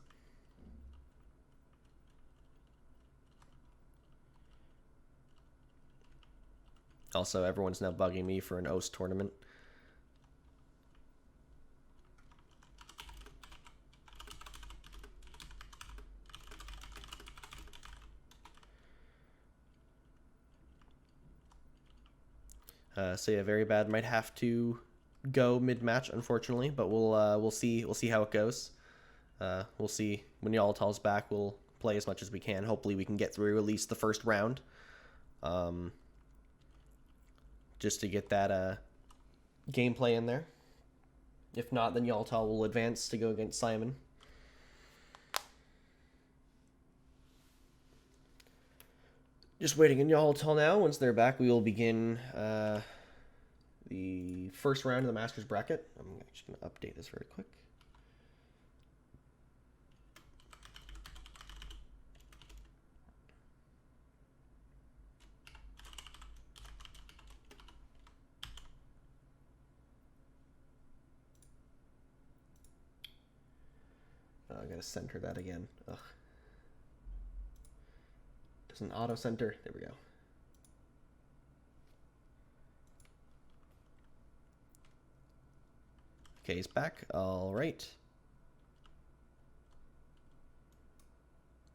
Also, everyone's now bugging me for an OST tournament. So yeah, Very Bad might have to go mid-match, unfortunately, but we'll see how it goes. We'll see when Yalatal's back. We'll play as much as we can. Hopefully, we can get through at least the first round. Just to get that gameplay in there. If not, then Yalatal will advance to go against Simon. Just waiting in Yalatal now. Once they're back, we will begin the first round of the Masters bracket. I'm just going to update this very quick. I gotta center that again. Ugh. Doesn't auto center. There we go. Okay, he's back. All right.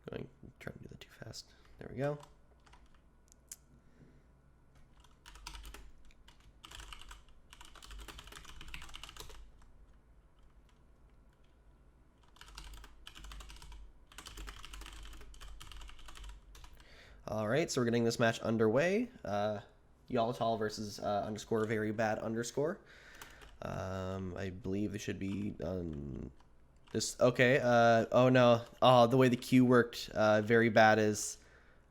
Trying to do that too fast. There we go. All right, so we're getting this match underway. Yalatal versus underscore very bad underscore. I believe it should be this. Okay. Oh no. Oh, the way the queue worked. Very bad is.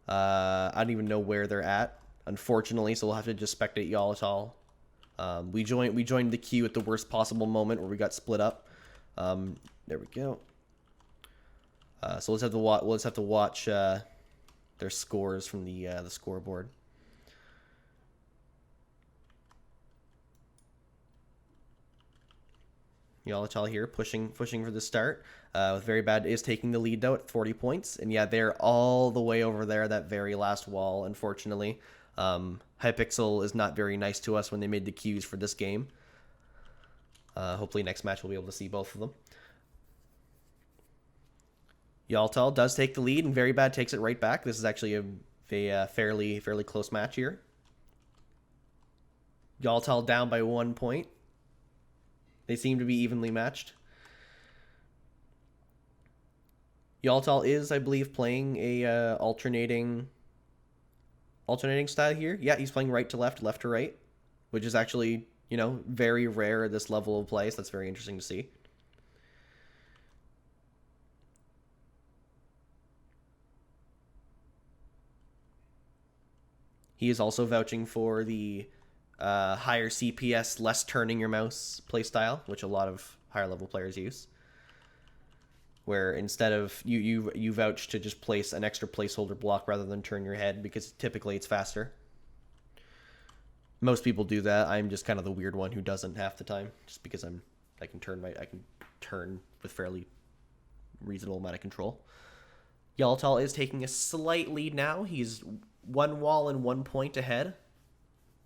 I don't even know where they're at. unfortunately, so we'll have to just spectate Yalatal. We joined the queue at the worst possible moment where we got split up. There we go. So let's have to watch their scores from the scoreboard. Yalatal here pushing for the start. With Very Bad is taking the lead though at 40 points, and yeah, they're all the way over there, that very last wall. Unfortunately, Hypixel is not very nice to us when they made the queues for this game. Hopefully next match we'll be able to see both of them. Yalatal does take the lead, and Very Bad takes it right back. This is actually a fairly close match here. Yalatal down by 1 point. They seem to be evenly matched. Yalatal is, I believe, playing a alternating style here. Yeah, he's playing right to left, left to right, which is actually, you know, very rare at this level of play, so that's very interesting to see. He is also vouching for the higher CPS, less turning your mouse playstyle, which a lot of higher level players use. Where instead of you vouch to just place an extra placeholder block rather than turn your head, because typically it's faster. Most people do that. I'm just kind of the weird one who doesn't half the time, just because I can turn with fairly reasonable amount of control. Yalatal is taking a slight lead now. He's 1 wall and 1 point ahead.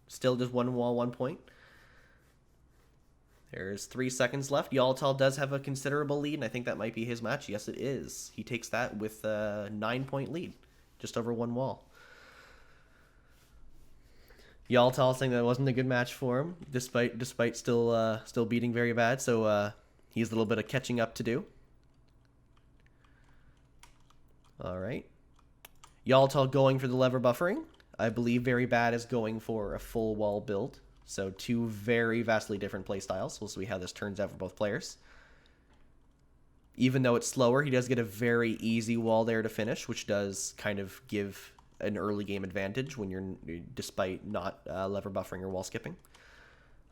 Still just 1 wall, 1 point. There's 3 seconds left. Yalatal does have a considerable lead, and I think that might be his match. Yes, it is. He takes that with a 9-point lead, just over 1 wall. Yalatal saying that wasn't a good match for him, despite still beating Very Bad. So he has a little bit of catching up to do. All right. Yalatal going for the lever buffering. I believe Very Bad is going for a full wall build. So 2 very vastly different playstyles. We'll see how this turns out for both players. Even though it's slower, he does get a very easy wall there to finish, which does kind of give an early game advantage when you're, despite not lever buffering or wall skipping.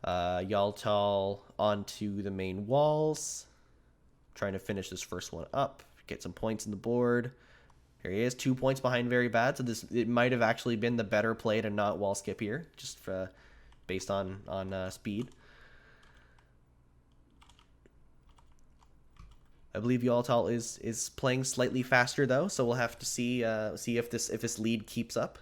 Yalatal onto the main walls, trying to finish this first one up, get some points in the board. Here he is, 2 points behind Very Bad. So it might have actually been the better play to not wall skip here, just based on speed. I believe Yalatal is playing slightly faster though, so we'll have to see if this lead keeps up.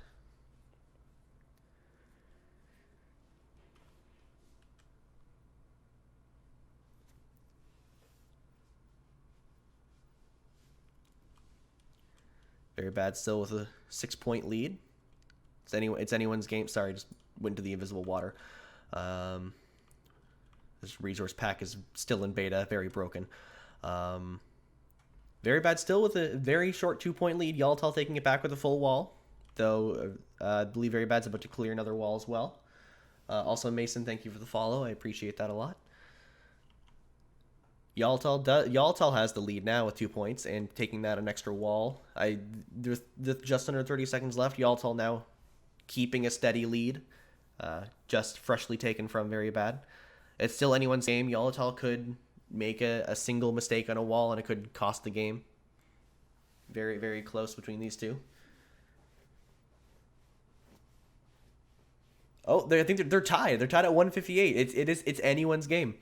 Very Bad still with a 6-point lead. It's anyone's game. Sorry, just went to the invisible water. This resource pack is still in beta, very broken. Very Bad still with a very short 2-point lead. Yalatal taking it back with a full wall, though I believe Very Bad's about to clear another wall as well. Also, Mason, thank you for the follow. I appreciate that a lot. Yalatal has the lead now with 2 points and taking that an extra wall. There's just under 30 seconds left. Yalatal now keeping a steady lead, just freshly taken from Very Bad. It's still anyone's game. Yalatal could make a single mistake on a wall and it could cost the game. Very, very close between these two. Oh, I think they're tied. They're tied at 158. It's anyone's game.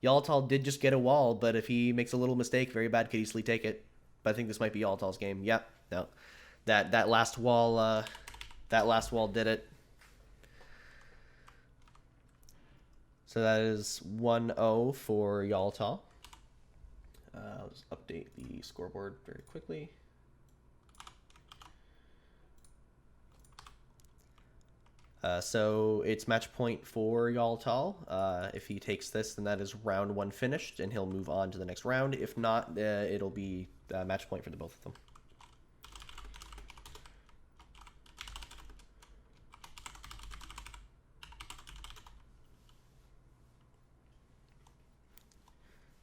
Yalatal did just get a wall, but if he makes a little mistake, Very Bad could easily take it. But I think this might be Yalatal's game. Yep. No. That last wall did it. So that is 1-0 for Yalatal. I'll just update the scoreboard very quickly. So it's match point for Yalatal. If he takes this, then that is round 1 finished, and he'll move on to the next round. If not, it'll be match point for the both of them.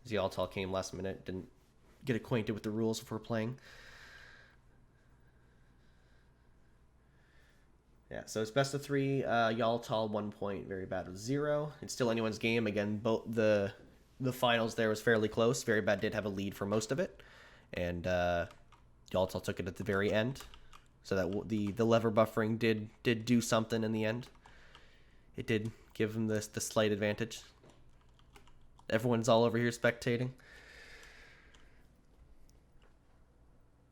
Yalatal came last minute, didn't get acquainted with the rules before playing. Yeah, so it's best of 3. Yaltal 1 point, Very Bad with 0. It's still anyone's game. Again, both the finals there was fairly close. Very Bad did have a lead for most of it, and Yaltal took it at the very end. So that the lever buffering did do something in the end. It did give him the slight advantage. Everyone's all over here spectating.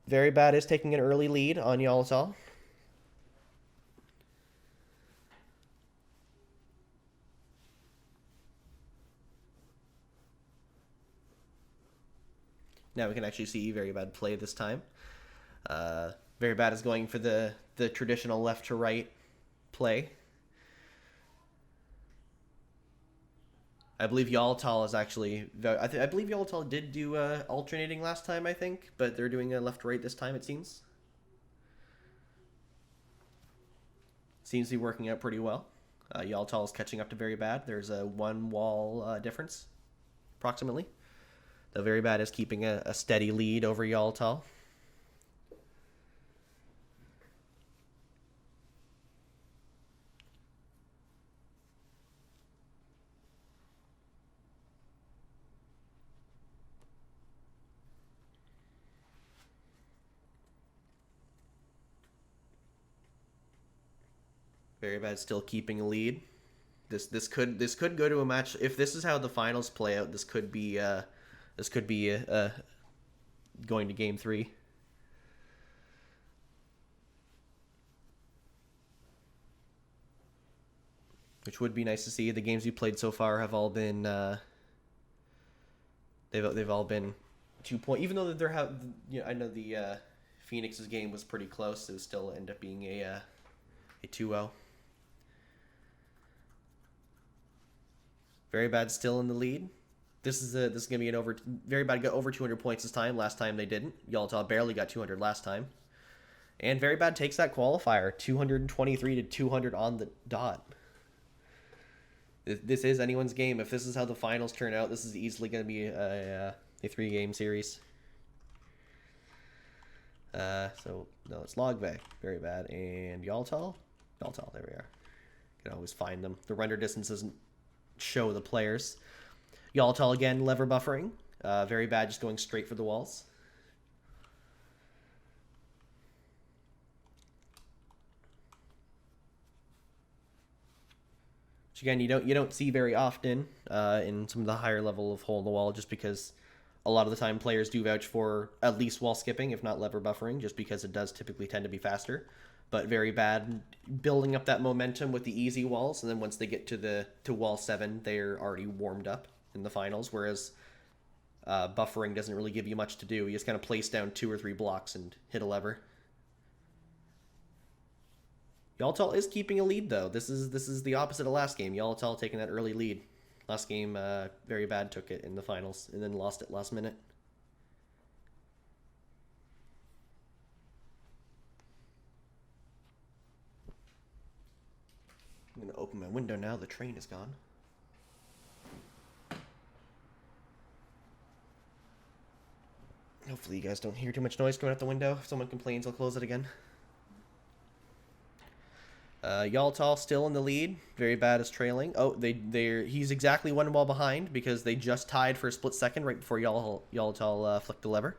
Very Bad is taking an early lead on Yaltal. Now we can actually see Very Bad play this time. Very Bad is going for the traditional left to right play. I believe Yaltal is actually... I believe Yaltal did do alternating last time, I think, but they're doing a left to right this time, it seems. Seems to be working out pretty well. Yaltal is catching up to Very Bad. There's a 1 wall difference, approximately. The Very Bad is keeping a steady lead over Yaltal. Very Bad still keeping a lead. This could go to a match. If this is how the finals play out, this could be going to game 3. Which would be nice to see. The games we played so far have all been they've all been 2 point. Even though I know the Phoenix's game was pretty close, it would still end up being a 2-0. Very Bad still in the lead. This is gonna be an over. Very Bad got over 200 points this time. Last time they didn't. Yaltal barely got 200 last time. And Very Bad takes that qualifier, 223 to 200 on the dot. This is anyone's game. If this is how the finals turn out, this is easily going to be a 3-game series. So no, it's Logve, Very Bad, and Yaltal. Yaltal, there we are. You can always find them. The render distance doesn't show the players. Yaltal again, lever buffering. Very Bad, just going straight for the walls. Which again, you don't see very often in some of the higher level of hole in the wall, just because a lot of the time players do vouch for at least wall skipping, if not lever buffering, just because it does typically tend to be faster. But Very Bad building up that momentum with the easy walls, and then once they get to wall 7, they're already warmed up in the finals, whereas buffering doesn't really give you much to do. You just kind of place down 2 or 3 blocks and hit a lever. Yaltal is keeping a lead, though. This is the opposite of last game. Yaltal taking that early lead. Last game, Very Bad took it in the finals and then lost it last minute. I'm going to open my window now. The train is gone. Hopefully you guys don't hear too much noise coming out the window. If someone complains, I'll close it again. Yaltal still in the lead. Very Bad is trailing. Oh, he's exactly 1 wall behind because they just tied for a split second right before Yaltal flicked the lever.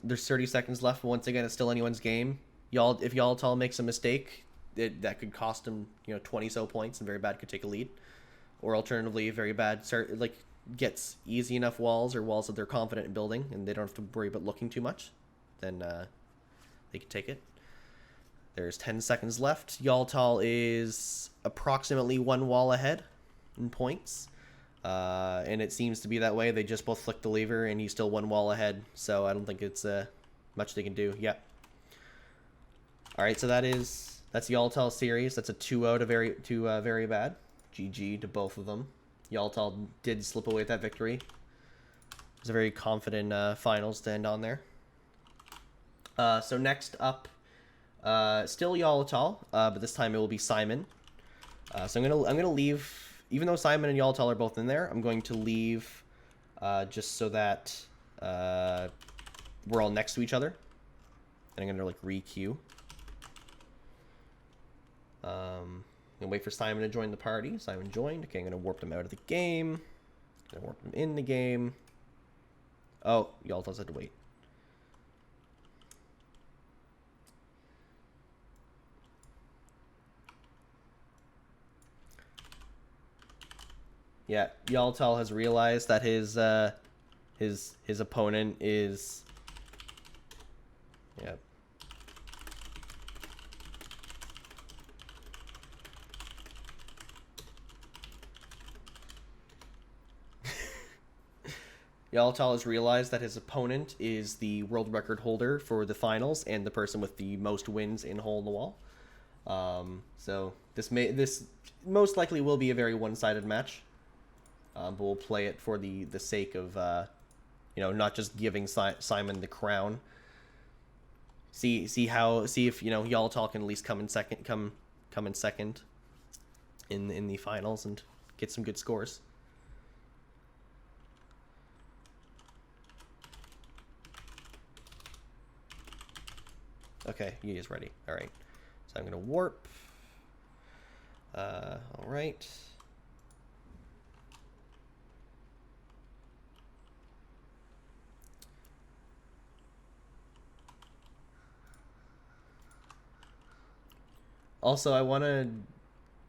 There's 30 seconds left. But once again, it's still anyone's game. If Yaltal makes a mistake, that could cost him 20 so points, and Very Bad could take a lead. Or alternatively, Very Bad gets easy enough walls or walls that they're confident in building, and they don't have to worry about looking too much. Then they can take it. There's 10 seconds left. Yaltal is approximately 1 wall ahead in points. And it seems to be that way. They just both flicked the lever, and he's still 1 wall ahead. So I don't think it's much they can do. Yep. All right, so that's Yaltal series. That's a 2-0 to Very Bad. GG to both of them. Yaltal did slip away with that victory. It was a very confident finals to end on there. So next up, still Yaltal, but this time it will be Simon. So I'm gonna leave, even though Simon and Yaltal are both in there, I'm going to leave just so that we're all next to each other. And I'm gonna like re-queue. And wait for Simon to join the party. Simon joined. Okay, I'm gonna warp them out of the game. Gonna warp them in the game. Oh, y'all just had to wait. Yeah, Yaltal has realized that his opponent is. Yeah. Yaltal has realized that his opponent is the world record holder for the finals and the person with the most wins in Hole in the Wall. So this most likely will be a very one-sided match. But we'll play it for the sake of not just giving Simon the crown. See if Yaltal can at least come in second in the finals and get some good scores. Okay, he is ready. All right, so I'm gonna warp. All right. Also, I want to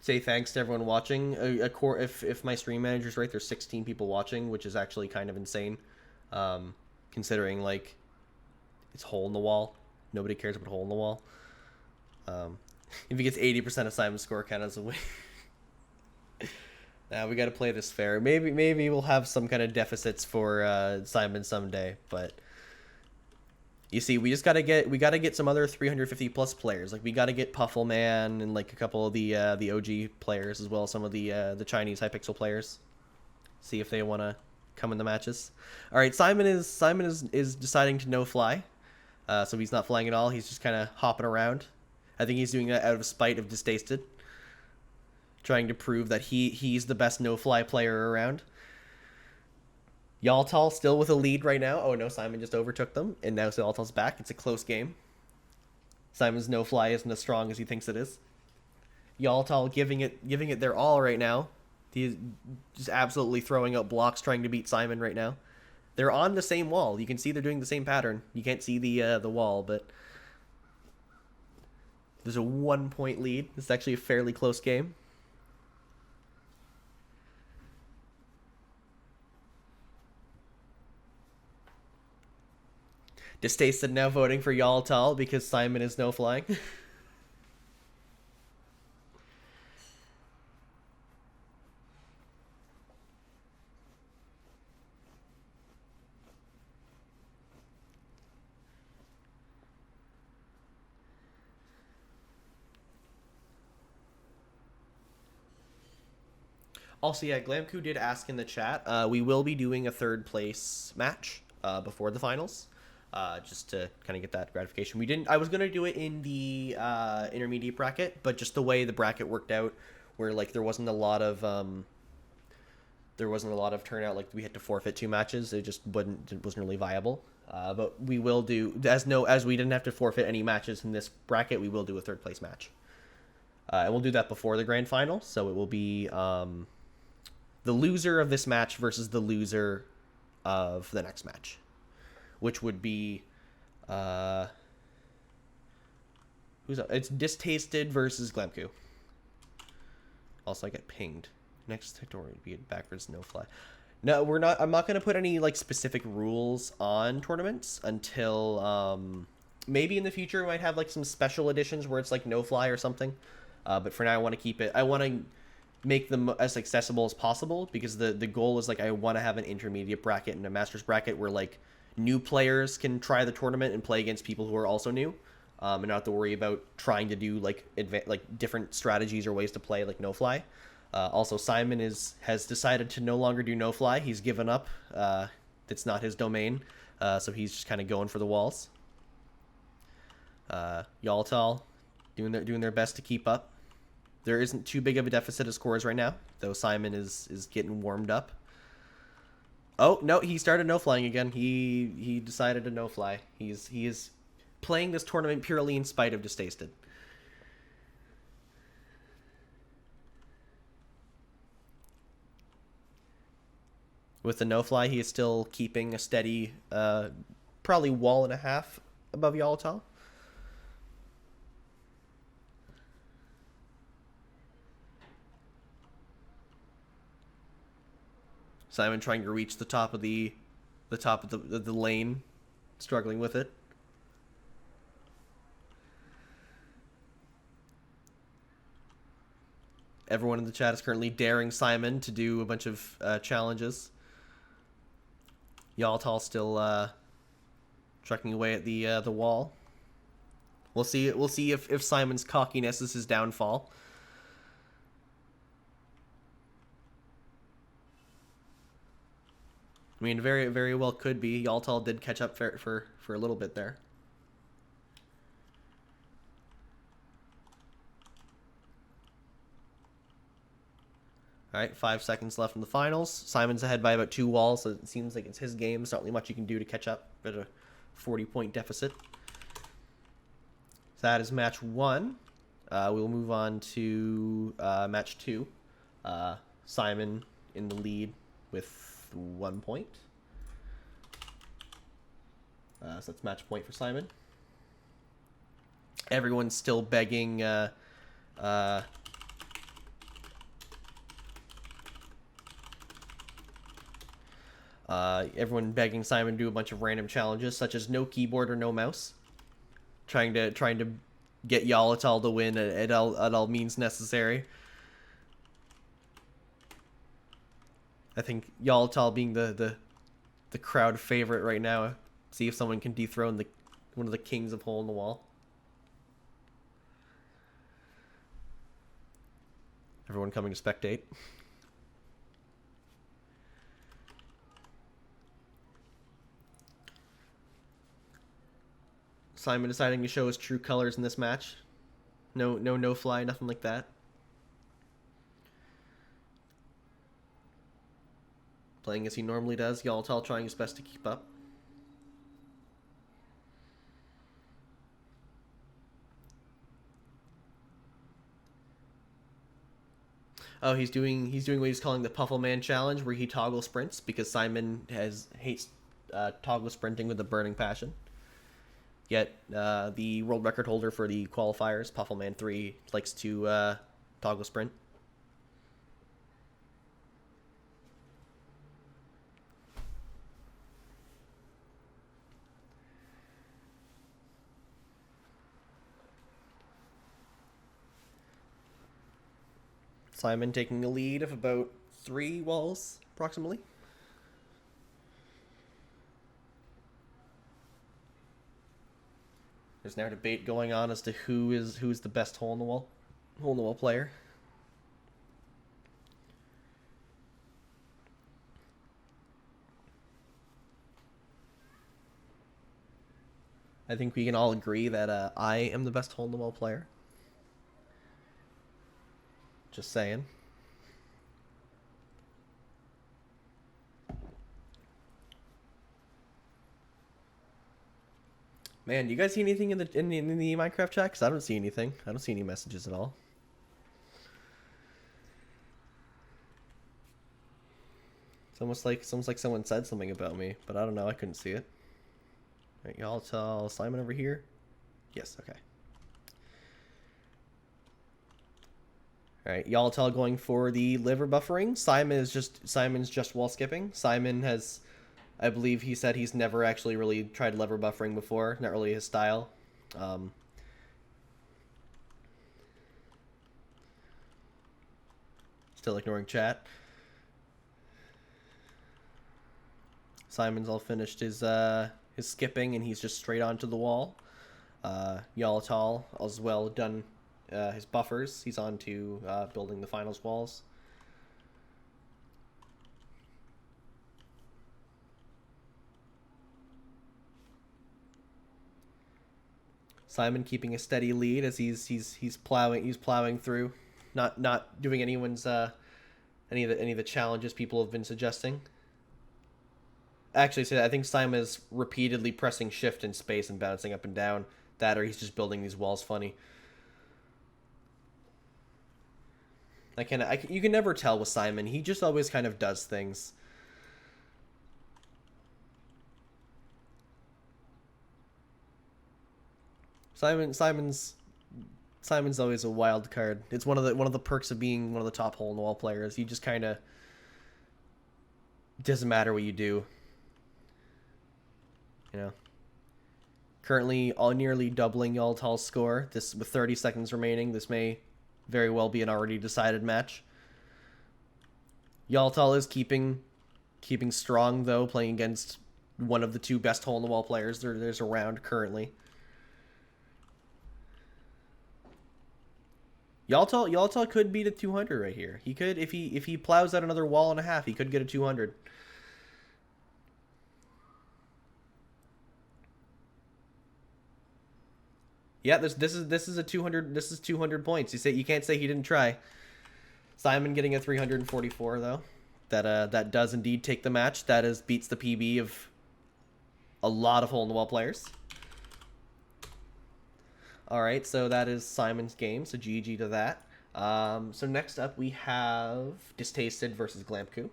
say thanks to everyone watching. If my stream manager's right, there's 16 people watching, which is actually kind of insane, considering like it's Hole in the Wall. Nobody cares about Hole in the Wall. If he gets 80% of Simon's score count as a win. Now we got to play this fair. Maybe we'll have some kind of deficits for Simon someday, but. You see, we gotta get some other 350 plus players. Like we gotta get Puffleman and like a couple of the OG players as well, some of the Chinese Hypixel players. See if they want to come in the matches. All right, Simon is deciding to no fly, so he's not flying at all. He's just kind of hopping around. I think he's doing that out of spite of Distasted, trying to prove that he's the best no fly player around. Yaltal still with a lead right now. Oh no, Simon just overtook them, and now Yaltal's back. It's a close game. Simon's no fly isn't as strong as he thinks it is. Yaltal giving it their all right now. He's just absolutely throwing out blocks, trying to beat Simon right now. They're on the same wall. You can see they're doing the same pattern. You can't see the wall, but there's a 1-point lead. It's actually a fairly close game. Distasted now voting for Yaltal because Simon is no flying. Also, yeah, Glamku did ask in the chat. We will be doing a third place match before the finals. Just to kind of get that gratification. I was going to do it in the intermediate bracket, but just the way the bracket worked out, where like there wasn't a lot of turnout, like we had to forfeit 2 matches. It wasn't really viable. But we will do, as we didn't have to forfeit any matches in this bracket, we will do a third place match. And we'll do that before the grand final, so it will be the loser of this match versus the loser of the next match, which would be it's Distasted versus Glamku. Also, I get pinged. Next tutorial would be a backwards no fly. No, I'm not gonna put any like specific rules on tournaments until maybe in the future we might have like some special editions where it's like no fly or something. But for now, I want to keep it. I want to make them as accessible as possible, because the goal is like I want to have an intermediate bracket and a masters bracket where like new players can try the tournament and play against people who are also new, and not have to worry about trying to do like different strategies or ways to play like no fly. Also, Simon has decided to no longer do no fly. He's given up. It's not his domain, so he's just kind of going for the walls. Yaltal doing their best to keep up. There isn't too big of a deficit of scores right now, though Simon is getting warmed up. Oh no, he started no flying again. He decided to no fly. He is playing this tournament purely in spite of Distasted. With the no-fly, he is still keeping a steady, probably wall and a half above Yalatal. Simon trying to reach the top of the lane, struggling with it. Everyone in the chat is currently daring Simon to do a bunch of challenges. Yalatal still trucking away at the wall. We'll see if Simon's cockiness is his downfall. I mean, very, very well could be. Yaltal did catch up for a little bit there. All right, 5 seconds left in the finals. Simon's ahead by about 2 walls, so it seems like it's his game. There's not really much you can do to catch up at a 40-point deficit. So that is match 1. We'll move on to match 2. Simon in the lead with 1 point. So that's match point for Simon. Everyone's still begging everyone begging Simon to do a bunch of random challenges, such as no keyboard or no mouse. Trying to get Yalatal to win at all means necessary. I think Yalatal being the crowd favorite right now. See if someone can dethrone one of the kings of Hole in the Wall. Everyone coming to spectate. Simon deciding to show his true colors in this match. No fly, nothing like that. Playing as he normally does. Yalatal trying his best to keep up. Oh, he's doing what he's calling the Puffleman challenge, where he toggle sprints because Simon hates toggle sprinting with a burning passion. Yet the world record holder for the qualifiers, Puffleman 3, likes to toggle sprint. Simon taking a lead of about 3 walls, approximately. There's now debate going on as to who's the best hole in the wall player. I think we can all agree that I am the best hole in the wall player. Just saying. Man, do you guys see anything in the Minecraft chat? Because I don't see anything. I don't see any messages at all. It's almost like someone said something about me, but I don't know. I couldn't see it. All right, y'all tell Simon over here. Yes. Okay. All right, Yalatal going for the liver buffering. Simon's just wall skipping. Simon has, I believe he said he's never actually really tried liver buffering before. Not really his style. Still ignoring chat. Simon's all finished his skipping and he's just straight onto the wall. Yalatal as well done his buffers. He's on to building the finals walls. Simon keeping a steady lead as he's plowing through, not doing anyone's any of the challenges people have been suggesting. actually say that. I think Simon is repeatedly pressing shift in space and bouncing up and down. That or he's just building these walls funny. You can never tell with Simon. He just always kind of does things. Simon's always a wild card. It's one of the perks of being one of the top hole in the wall players. You just kind of doesn't matter what you do. You know. Currently, all nearly doubling Yaltal's score. This with 30 seconds remaining. This may very well be an already decided match. Yaltal is keeping strong though, playing against one of the two best hole in the wall players there's around currently. Yaltal could beat a 200 right here. He could if he plows out another wall and a half. He could get a 200. Yeah, this is a 200. This is 200 points. You can't say he didn't try. Simon getting a 344 though. That does indeed take the match. Beats the PB of a lot of hole in the wall players. All right, so that is Simon's game. So GG to that. So next up we have Distasted versus Glamku.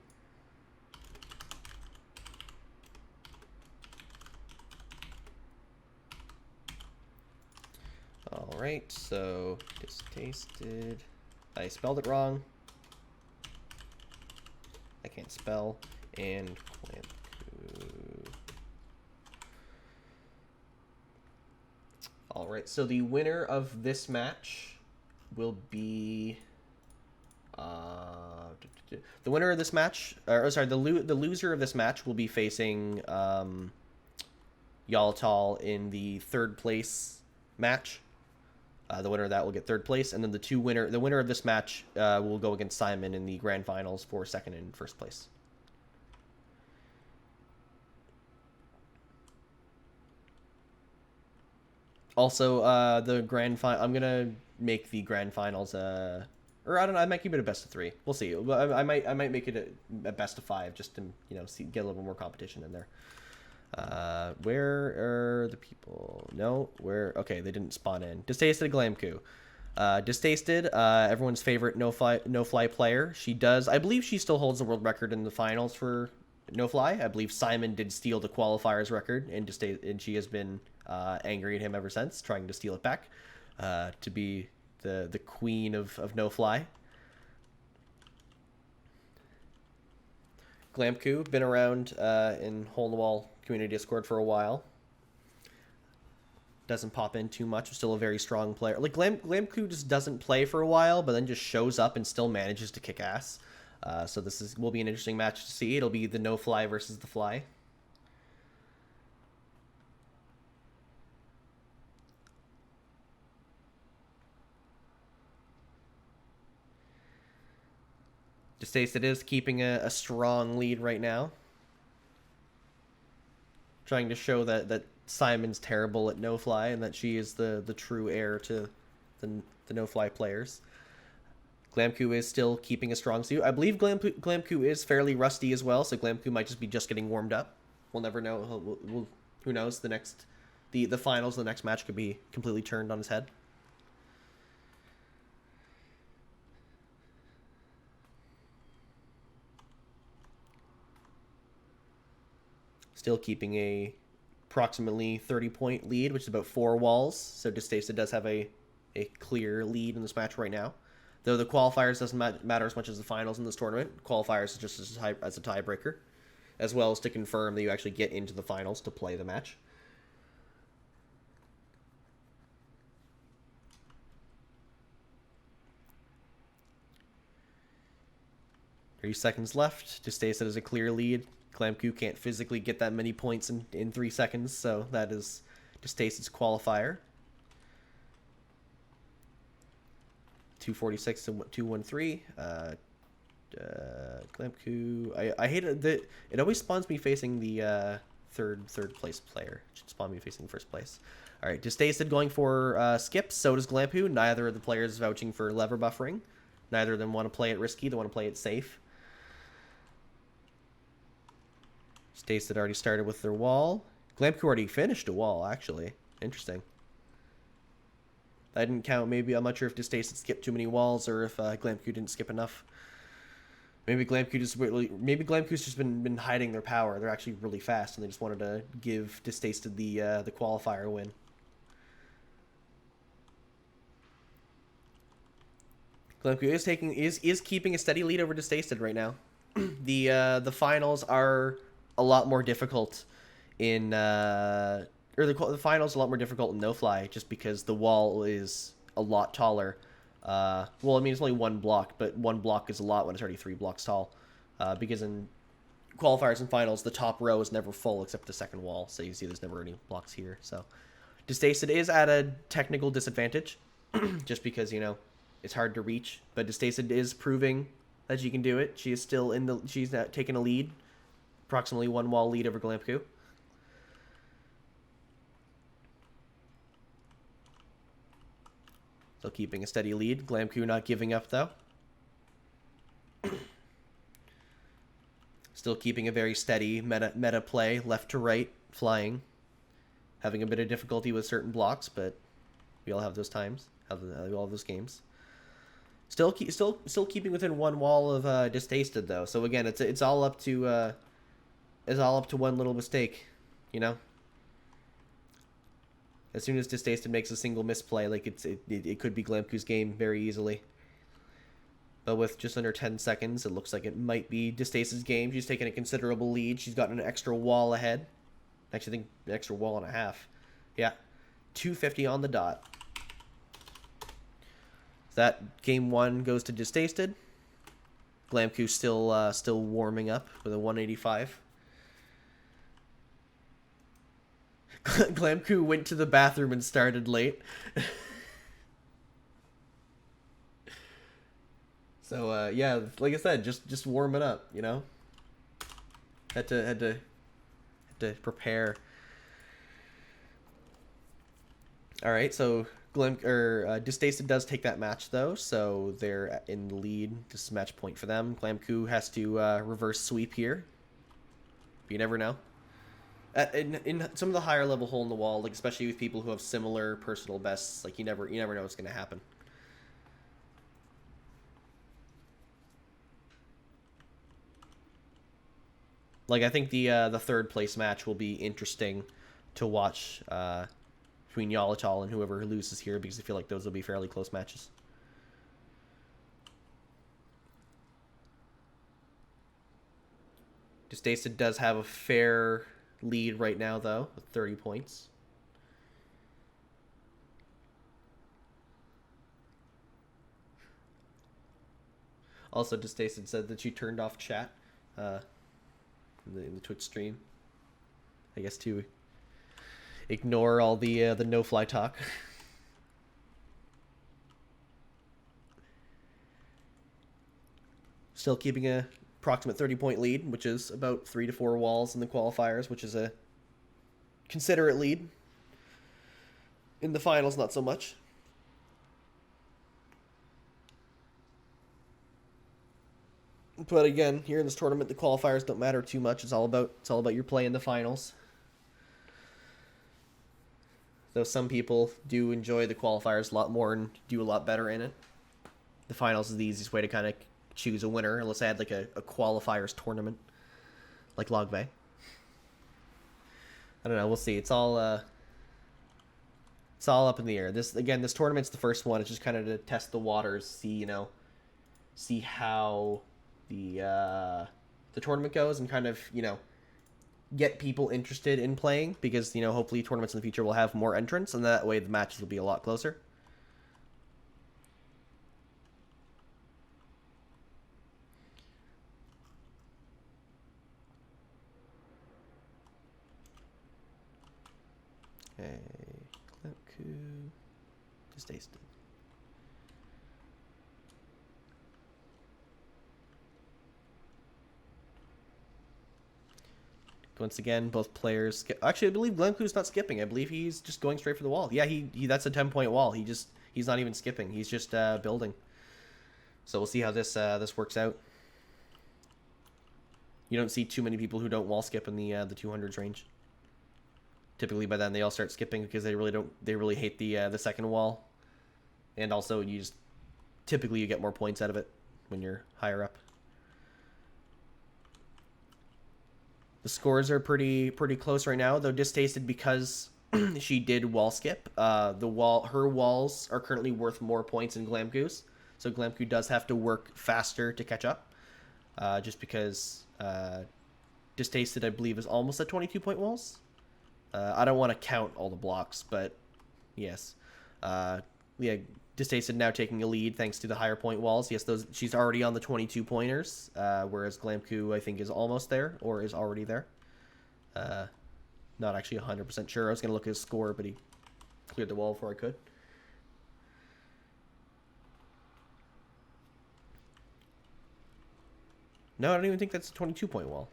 All right, so Distasted. I spelled it wrong. I can't spell. And Glamku. All right, so the winner of this match will be the winner of this match, or sorry, the loser of this match will be facing Yaltal in the third place match. The winner of that will get third place, and then the winner of this match will go against Simon in the grand finals for second and first place. Also, the grand final. I'm gonna make the grand finals. Or I don't know. I might keep it a best of 3. We'll see. I might make it a best of 5 just to get a little more competition in there. Where are the people? No, where? Okay, they didn't spawn in. Distasted Glamku. Distasted, everyone's favorite no-fly player. I believe she still holds the world record in the finals for no-fly. I believe Simon did steal the qualifiers record, and she has been angry at him ever since, trying to steal it back to be the queen of no-fly. Glamku, been around in Hole in the Wall community Discord for a while. Doesn't pop in too much. Still a very strong player. Like Glamku just doesn't play for a while, but then just shows up and still manages to kick ass. So this will be an interesting match to see. It'll be the no-fly versus the fly. Distasted is keeping a strong lead right now. Trying to show that Simon's terrible at no-fly and that she is the true heir to the no-fly players. Glamku is still keeping a strong suit. I believe Glamku is fairly rusty as well, so Glamku might just be getting warmed up. We'll never know. Who knows? The finals, the next match could be completely turned on his head. Still keeping a approximately 30-point lead, which is about 4 walls. So Distasted does have a clear lead in this match right now. Though the qualifiers doesn't matter as much as the finals in this tournament. Qualifiers is just as a tiebreaker, as well as to confirm that you actually get into the finals to play the match. Seconds left. Distasted has a clear lead. Glamku can't physically get that many points in 3 seconds, so that is Distasted's qualifier. 246 to 213. Glamku. I hate it that it always spawns me facing the third place player. It should spawn me facing first place. All right, Distasted going for skips. So does Glamku. Neither of the players is vouching for lever buffering. Neither of them want to play it risky. They want to play it safe. States that already started with their wall. Glamku already finished a wall, actually. Interesting. I didn't count. Maybe I'm not sure if Distaste had skipped too many walls or if Glamku didn't skip enough. Maybe Glamku's just been hiding their power. They're actually really fast, and they just wanted to give Distasted the qualifier win. Glamku is keeping a steady lead over Distasted right now. The finals are a lot more difficult in the finals a lot more difficult in No Fly just because the wall is a lot taller. Well, I mean, it's only one block, but one block is a lot when it's already 3 blocks tall. Because in qualifiers and finals, the top row is never full except the second wall. So you see there's never any blocks here. So Distaced is at a technical disadvantage just because, you know, it's hard to reach. But Distaced is proving that she can do it. She is still she's now taking a lead. Approximately 1 wall lead over Glamku. Still keeping a steady lead. Glamku not giving up, though. Still keeping a very steady meta play, left to right, flying. Having a bit of difficulty with certain blocks, but we all have those times. We all have those games. Still keeping within 1 wall of Distasted, though. So again, it's all up to one little mistake, you know. As soon as Distasted makes a single misplay, like it could be Glamku's game very easily. But with just under 10 seconds, it looks like it might be Distasted's game. She's taking a considerable lead. She's gotten an extra wall ahead. Actually, I think an extra wall and a half. Yeah, 250 on the dot. That game 1 goes to Distasted. Glamku still warming up with a 185. Glamku went to the bathroom and started late. So yeah, like I said, just warming up, you know. Had to prepare. All right, so Distasted does take that match though, so they're in the lead. This is match point for them. Glamku has to reverse sweep here. But you never know. In some of the higher level hole in the wall, like especially with people who have similar personal bests, like you never know what's gonna happen. Like I think the 3rd place match will be interesting to watch between Yalatal and whoever loses here because I feel like those will be fairly close matches. Distasted does have a fair lead right now, though, with 30 points. Also, Distasted said that she turned off chat in the Twitch stream. I guess to ignore all the no-fly talk. Still keeping a approximate 30-point lead, which is about 3 to 4 walls in the qualifiers, which is a considerate lead. In the finals, not so much. But again, here in this tournament, the qualifiers don't matter too much. It's all about your play in the finals. Though some people do enjoy the qualifiers a lot more and do a lot better in it. The finals is the easiest way to kind of choose a winner, unless I had like a qualifiers tournament, like Logbay. I don't know. We'll see. It's all up in the air. This tournament's the first one. It's just kind of to test the waters, see how the tournament goes, and kind of get people interested in playing because hopefully tournaments in the future will have more entrants, and that way the matches will be a lot closer. Okay, Glamku, Distasted. Once again, both players actually, I believe Glamku's not skipping. I believe he's just going straight for the wall. Yeah, he that's a 10-point wall. He's not even skipping. He's just building. So we'll see how this works out. You don't see too many people who don't wall skip in the 200s range. Typically by then they all start skipping because they really hate the second wall. And also you get more points out of it when you're higher up. The scores are pretty close right now, though Distasted, because she did wall skip. Her walls are currently worth more points than Glamcoo's, so Glamcoo does have to work faster to catch up. Just because Distasted, I believe, is almost at 22-point walls. I don't want to count all the blocks, but yes. Yeah, Distasted now taking a lead thanks to the higher point walls. Yes, she's already on the 22-pointers, whereas Glamcoo, I think, is almost there or is already there. Not actually 100% sure. I was going to look at his score, but he cleared the wall before I could. No, I don't even think that's a 22-point wall.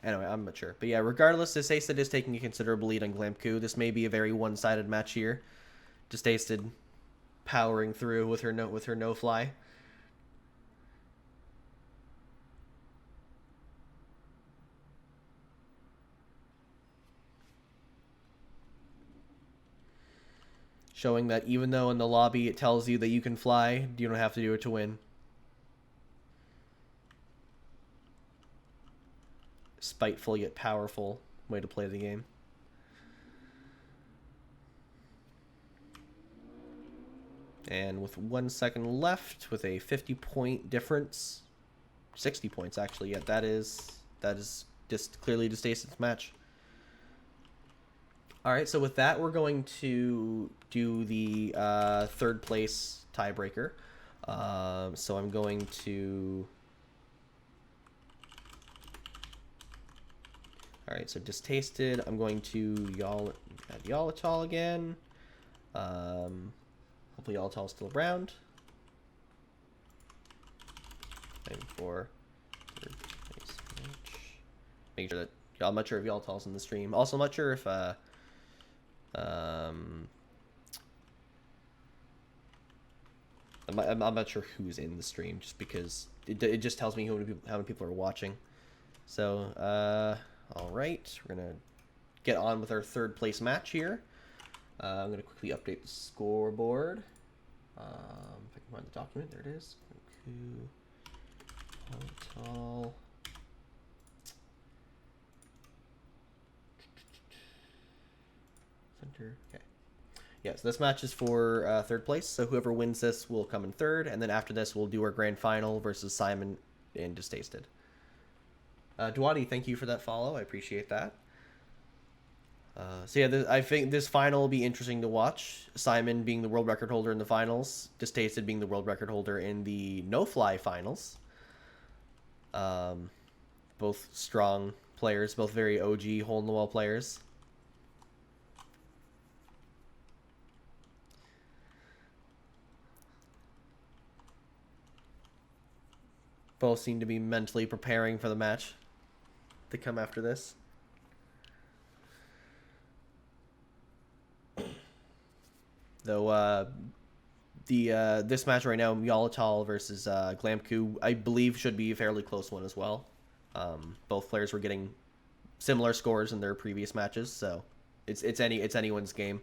Anyway, I'm not sure. But yeah, regardless, Distasted is taking a considerable lead on Glamcoo. This may be a very one-sided match here. Distasted powering through with her no fly. Showing that even though in the lobby it tells you that you can fly, you don't have to do it to win. Spiteful yet powerful way to play the game. And with 1 second left, with a 50-point difference, 60 points actually. Yeah, that is just clearly Distasted's match. All right, so with that, we're going to do the third place tiebreaker. So I'm going to. All right, so Distasted. I'm going to add Yalatal again. Hopefully Yalatal's still around. And for third place match. Make sure that I'm not sure if Yalatal's in the stream. Also, I'm not sure if I'm not sure who's in the stream, just because it just tells me how many people are watching. So, all right, we're gonna get on with our third place match here. I'm gonna quickly update the scoreboard. If I can find the document, there it is. Center. Okay. Yeah, so this match is for third place. So whoever wins this will come in third, and then after this, we'll do our grand final versus Simon and Distasted. Dwadi, thank you for that follow. I appreciate that. So yeah, I think this final will be interesting to watch. Simon being the world record holder in the finals, Distasted being the world record holder in the no-fly finals. Both strong players, both very OG hole-in-the-wall players. Both seem to be mentally preparing for the match to come after this. Though this match right now, Yalatal versus Glamcoo, I believe should be a fairly close one as well. Both players were getting similar scores in their previous matches, so it's anyone's game.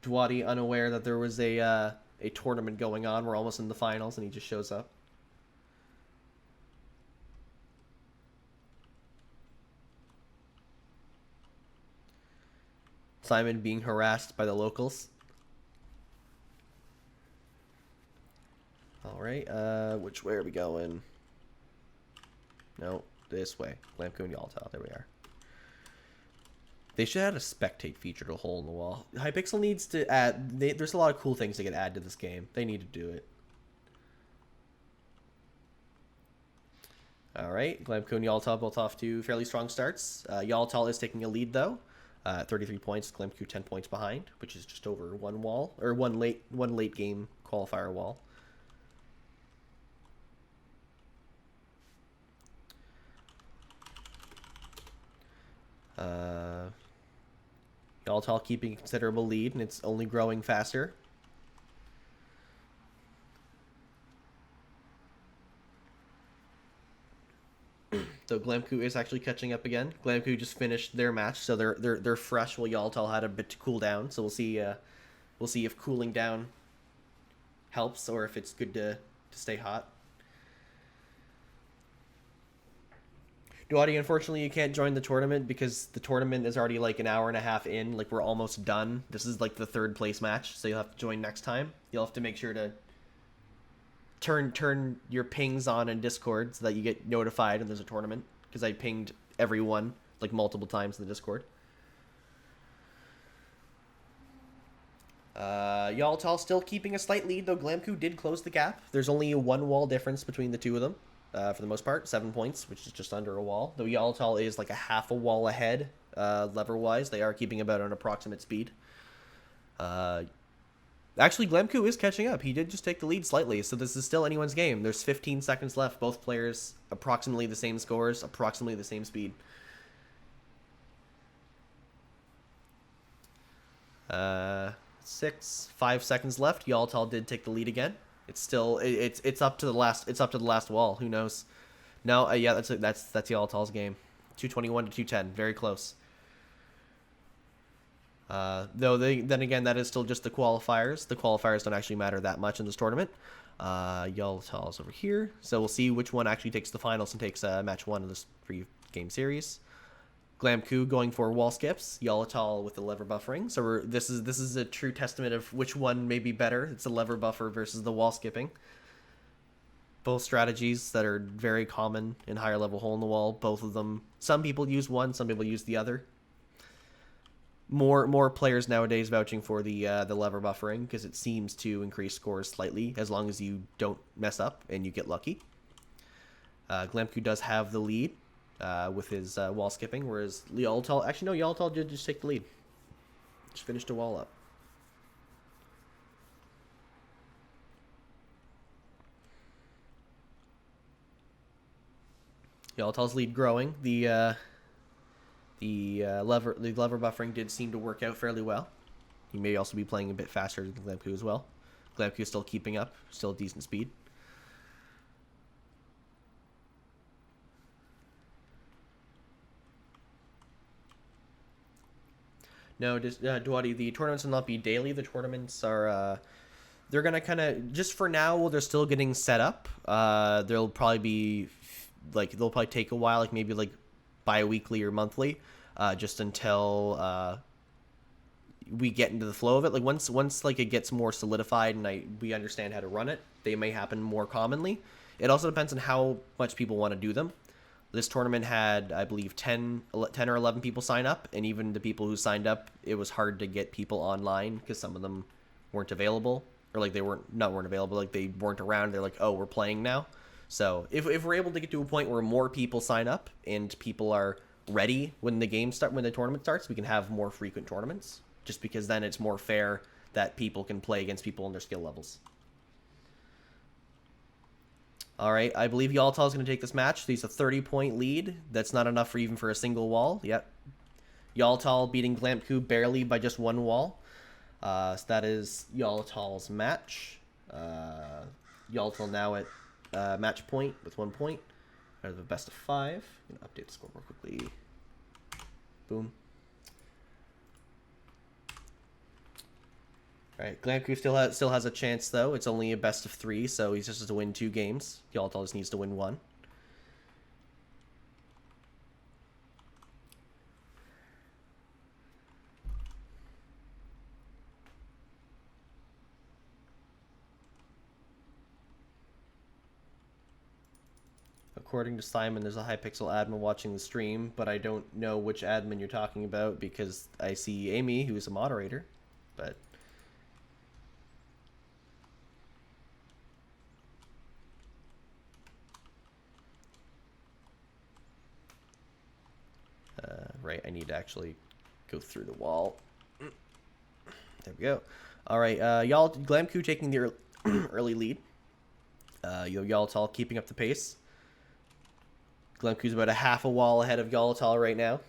Dwadi unaware that there was a tournament going on. We're almost in the finals, and he just shows up. Simon being harassed by the locals. All right, which way are we going? No, this way. Glamcoo and Yalatal. There we are. They should add a spectate feature to Hole in the Wall. Hypixel needs to add. There's a lot of cool things they could add to this game. They need to do it. All right, Glamcoo and Yalatal both off to fairly strong starts. Yalatal is taking a lead though, 33 points. Glamcoo 10 points behind, which is just over one wall or one late game qualifier wall. Yalatal keeping a considerable lead, and it's only growing faster. Glamku is actually catching up again. Glamku just finished their match, so they're fresh. While Yaltal had a bit to cool down, so we'll see if cooling down helps or if it's good to stay hot. Duati, unfortunately, you can't join the tournament because the tournament is already like an hour and a half in. Like, we're almost done. This is like the 3rd place match, so you'll have to join next time. You'll have to make sure to turn your pings on in Discord so that you get notified when there's a tournament, because I pinged everyone like multiple times in the Discord. Yaltal still keeping a slight lead, though Glamku did close the gap. There's only a 1 wall difference between the two of them. For the most part, 7 points, which is just under a wall. Though Yaltal is like a half a wall ahead, lever-wise. They are keeping about an approximate speed. Actually, Glamku is catching up. He did just take the lead slightly, so this is still anyone's game. There's 15 seconds left. Both players approximately the same scores, approximately the same speed. 5 seconds left. Yaltal did take the lead again. It's still it's up to the last wall. Who knows? No, yeah, that's Yaltal's game. 221 to 210, very close. Though then again, that is still just the qualifiers. The qualifiers don't actually matter that much in this tournament. Yaltal's over here, so we'll see which one actually takes the finals and takes match 1 of this 3-game series. Glamku going for wall skips, Yaltal with the lever buffering. So this is a true testament of which one may be better. It's the lever buffer versus the wall skipping. Both strategies that are very common in higher level hole in the wall. Both of them. Some people use one, some people use the other. More players nowadays vouching for the lever buffering because it seems to increase scores slightly as long as you don't mess up and you get lucky. Glamku does have the lead. With his wall skipping, whereas Yaltal... Actually, no, Yaltal did just take the lead. Just finished a wall up. Yaltal's lead growing. The lever buffering did seem to work out fairly well. He may also be playing a bit faster than Glamku as well. Glamku is still keeping up, still decent speed. No, Duati, the tournaments will not be daily. The tournaments are, they're going to kind of, just for now, while they're still getting set up, they'll probably be, like, they'll probably take a while, like, maybe, like, bi-weekly or monthly, just until we get into the flow of it. Like, once like, it gets more solidified and we understand how to run it, they may happen more commonly. It also depends on how much people want to do them. This tournament had, I believe, 10 or 11 people sign up, and even the people who signed up, it was hard to get people online because some of them weren't available, or like they weren't available, like they weren't around. They're like, oh, we're playing now. So if we're able to get to a point where more people sign up and people are ready when the tournament starts, we can have more frequent tournaments, just because then it's more fair that people can play against people in their skill levels. All right, I believe Yaltal is going to take this match. He's a 30-point lead. That's not enough for a single wall. Yep. Yaltal beating Glamku barely by just 1 wall. So that is Yaltal's match. Yaltal now at match point with 1 point out of the best of 5. I'm going to update the score more quickly. Boom. All right, Glamku still has a chance, though. It's only a best of 3, so he's just has to win 2 games. Yaltal just needs to win 1. According to Simon, there's a Hypixel admin watching the stream, but I don't know which admin you're talking about because I see Amy, who's a moderator, but... right, I need to actually go through the wall. There we go. All right, Glamku taking the early lead. Yaltal keeping up the pace. Glamku's about a half a wall ahead of Yaltal right now.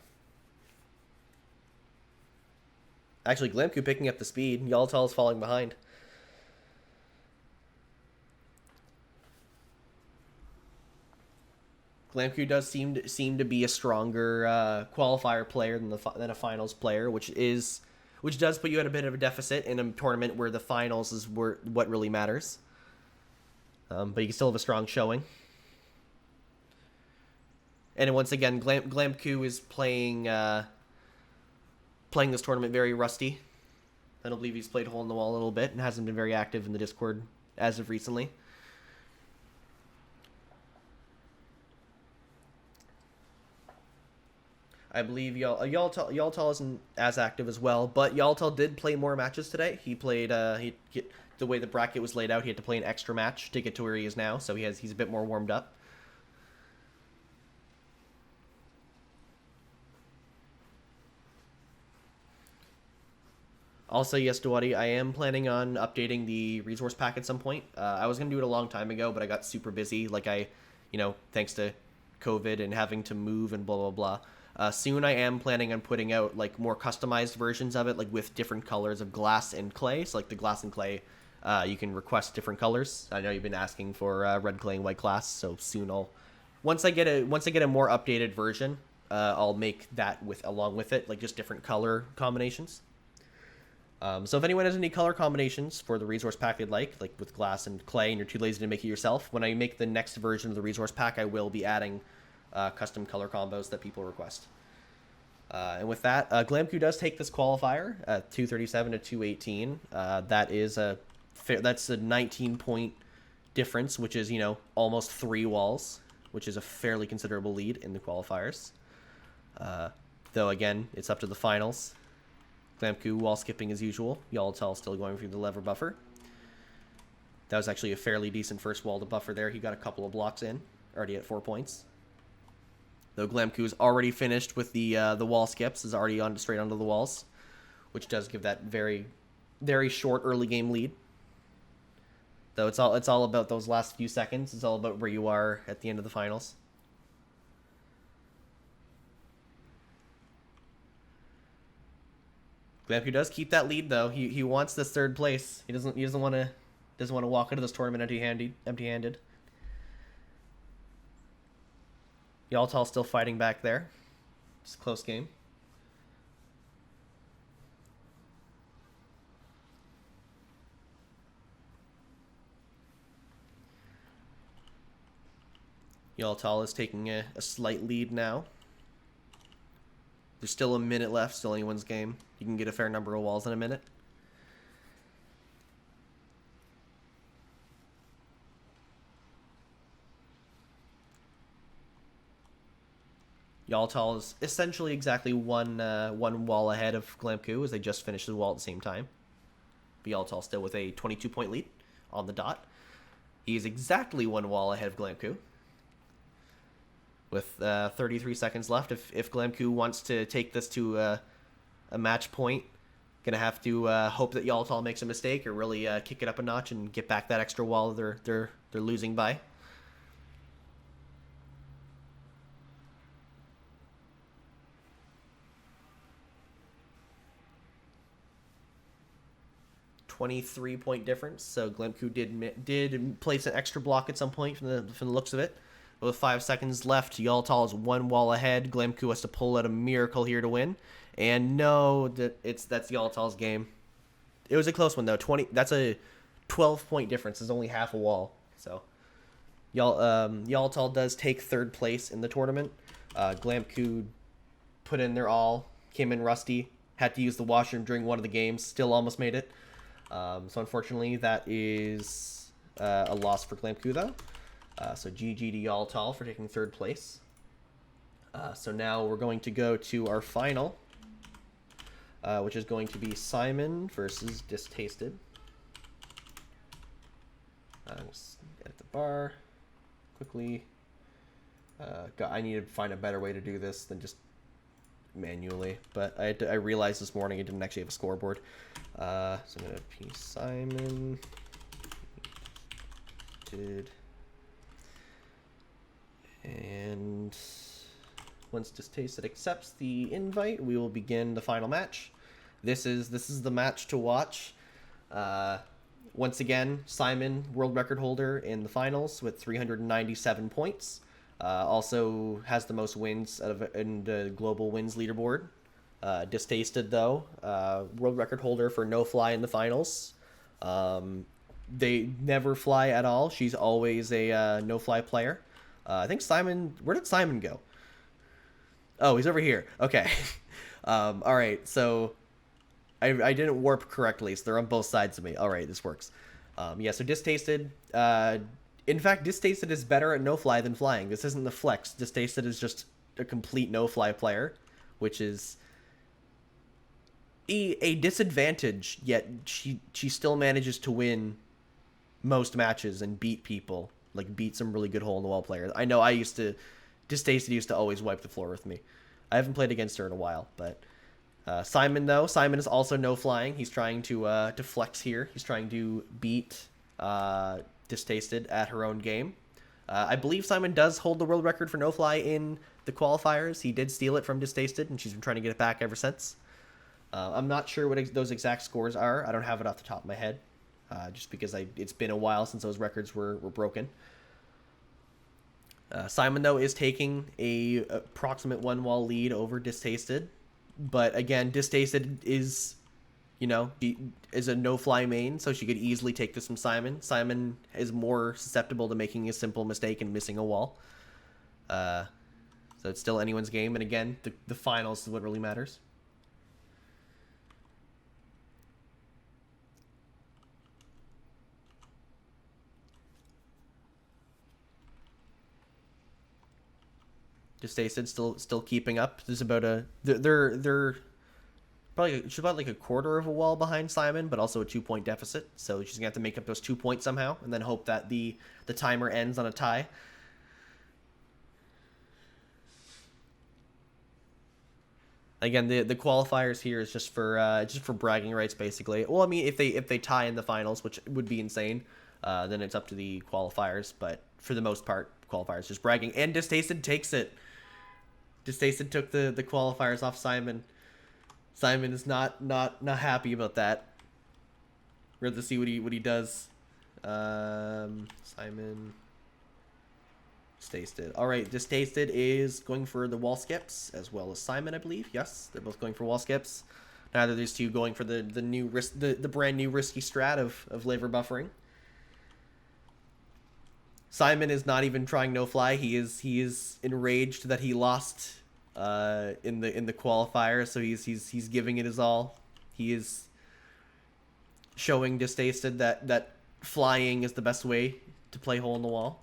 Actually, Glamku picking up the speed. Yaltal's falling behind. Glamku does seem to be a stronger qualifier player than a finals player, which does put you at a bit of a deficit in a tournament where the finals is what really matters. But you can still have a strong showing. And once again, Glamku is playing this tournament very rusty. I don't believe he's played Hole in the Wall a little bit and hasn't been very active in the Discord as of recently. I believe Yaltal isn't as active as well, but Yaltal did play more matches today. He played the way the bracket was laid out, he had to play an extra match to get to where he is now, so he's a bit more warmed up. Also, yes, Dawadi, I am planning on updating the resource pack at some point. I was going to do it a long time ago, but I got super busy, thanks to COVID and having to move and blah, blah, blah. Soon I am planning on putting out, more customized versions of it, with different colors of glass and clay. So, the glass and clay, you can request different colors. I know you've been asking for red clay and white glass, so soon once I get a more updated version, I'll make that along with it, just different color combinations. So if anyone has any color combinations for the resource pack they'd like with glass and clay, and you're too lazy to make it yourself, when I make the next version of the resource pack, I will be adding custom color combos that people request. And with that, Glamku does take this qualifier at 237 to 218. That's a 19-point difference, which is, almost 3 walls, which is a fairly considerable lead in the qualifiers. Though, again, it's up to the finals. Glamku wall skipping as usual. Yaltal still going through the lever buffer. That was actually a fairly decent first wall to buffer there. He got a couple of blocks in, already at 4 points. Though Glamku's already finished with the wall skips, is already straight onto the walls, which does give that very, very short early game lead. Though it's all about those last few seconds. It's all about where you are at the end of the finals. Glamku does keep that lead though. He wants this third place. He doesn't want to walk into this tournament empty-handed. Yaltal still fighting back there. It's a close game. Yaltal is taking a slight lead now. There's still a minute left, still anyone's game. You can get a fair number of walls in a minute. Yaltal is essentially exactly one wall ahead of Glamku as they just finished the wall at the same time. But Yaltal still with a 22-point lead on the dot. He's exactly one wall ahead of Glamku. With 33 seconds left, if Glamku wants to take this to a match point, gonna have to hope that Yaltal makes a mistake or really kick it up a notch and get back that extra wall they're losing by. .23 difference, so Glamku did place an extra block at some point from the looks of it. With 5 seconds left, Yaltal is one wall ahead. Glamku has to pull out a miracle here to win. And no, that's Yaltal's game. It was a close one though. That's a 12-point difference. It's only half a wall. So Yaltal does take third place in the tournament. Glamku put in their all, came in rusty, had to use the washroom during one of the games, still almost made it. So unfortunately, that is a loss for Glamku though. So GG to Yaltal for taking third place. So now we're going to go to our final, which is going to be Simon versus Distasted. Just edit the bar quickly. I need to find a better way to do this than just manually, but I realized this morning I didn't actually have a scoreboard. So I'm going to P Simon did. And once Distasted accepts the invite, we will begin the final match. This is the match to watch. Once again, Simon, world record holder in the finals with 397 points. Also has the most wins in the global wins leaderboard. Distasted though, world record holder for no fly in the finals. They never fly at all. She's always a no fly player. I think Simon. Where did Simon go? Oh, he's over here. Okay. All right. So I didn't warp correctly, so they're on both sides of me. All right, this works. Yeah. So distasted. In fact, distasted is better at no fly than flying. This isn't the flex. Distasted is just a complete no fly player, which is a disadvantage. Yet she still manages to win most matches and beat people, like beat some really good hole in the wall players. I know Distasted used to always wipe the floor with me. I haven't played against her in a while, but Simon though, Simon is also no flying. He's trying to flex here. He's trying to beat Distasted at her own game. I believe Simon does hold the world record for no fly in the qualifiers. He did steal it from Distasted, and she's been trying to get it back ever since. I'm not sure what those exact scores are. I don't have it off the top of my head. Just because it's been a while since those records were broken. Simon, though, is taking a approximate one-wall lead over Distasted. But, again, Distasted is, is a no-fly main, so she could easily take this from Simon. Simon is more susceptible to making a simple mistake and missing a wall. So it's still anyone's game. And, again, the finals is what really matters. Distasted still keeping up. There's about they're probably she's about like a quarter of a wall behind Simon, but also a 2-point deficit. So she's gonna have to make up those 2 points somehow, and then hope that the timer ends on a tie. Again, the qualifiers here is just for bragging rights, basically. Well, I mean, if they tie in the finals, which would be insane, then it's up to the qualifiers. But for the most part, qualifiers just bragging. And Distasted takes it. Distasted took the qualifiers off Simon. Simon is not happy about that. We're going to see what he does. Simon. Distasted. All right, Distasted is going for the wall skips as well as Simon, I believe. Yes, they're both going for wall skips. Neither of these two going for the brand new risky strat of labor buffering. Simon is not even trying no fly. He is enraged that he lost in the qualifier, so he's giving it his all. He is showing Distasted that flying is the best way to play hole in the wall.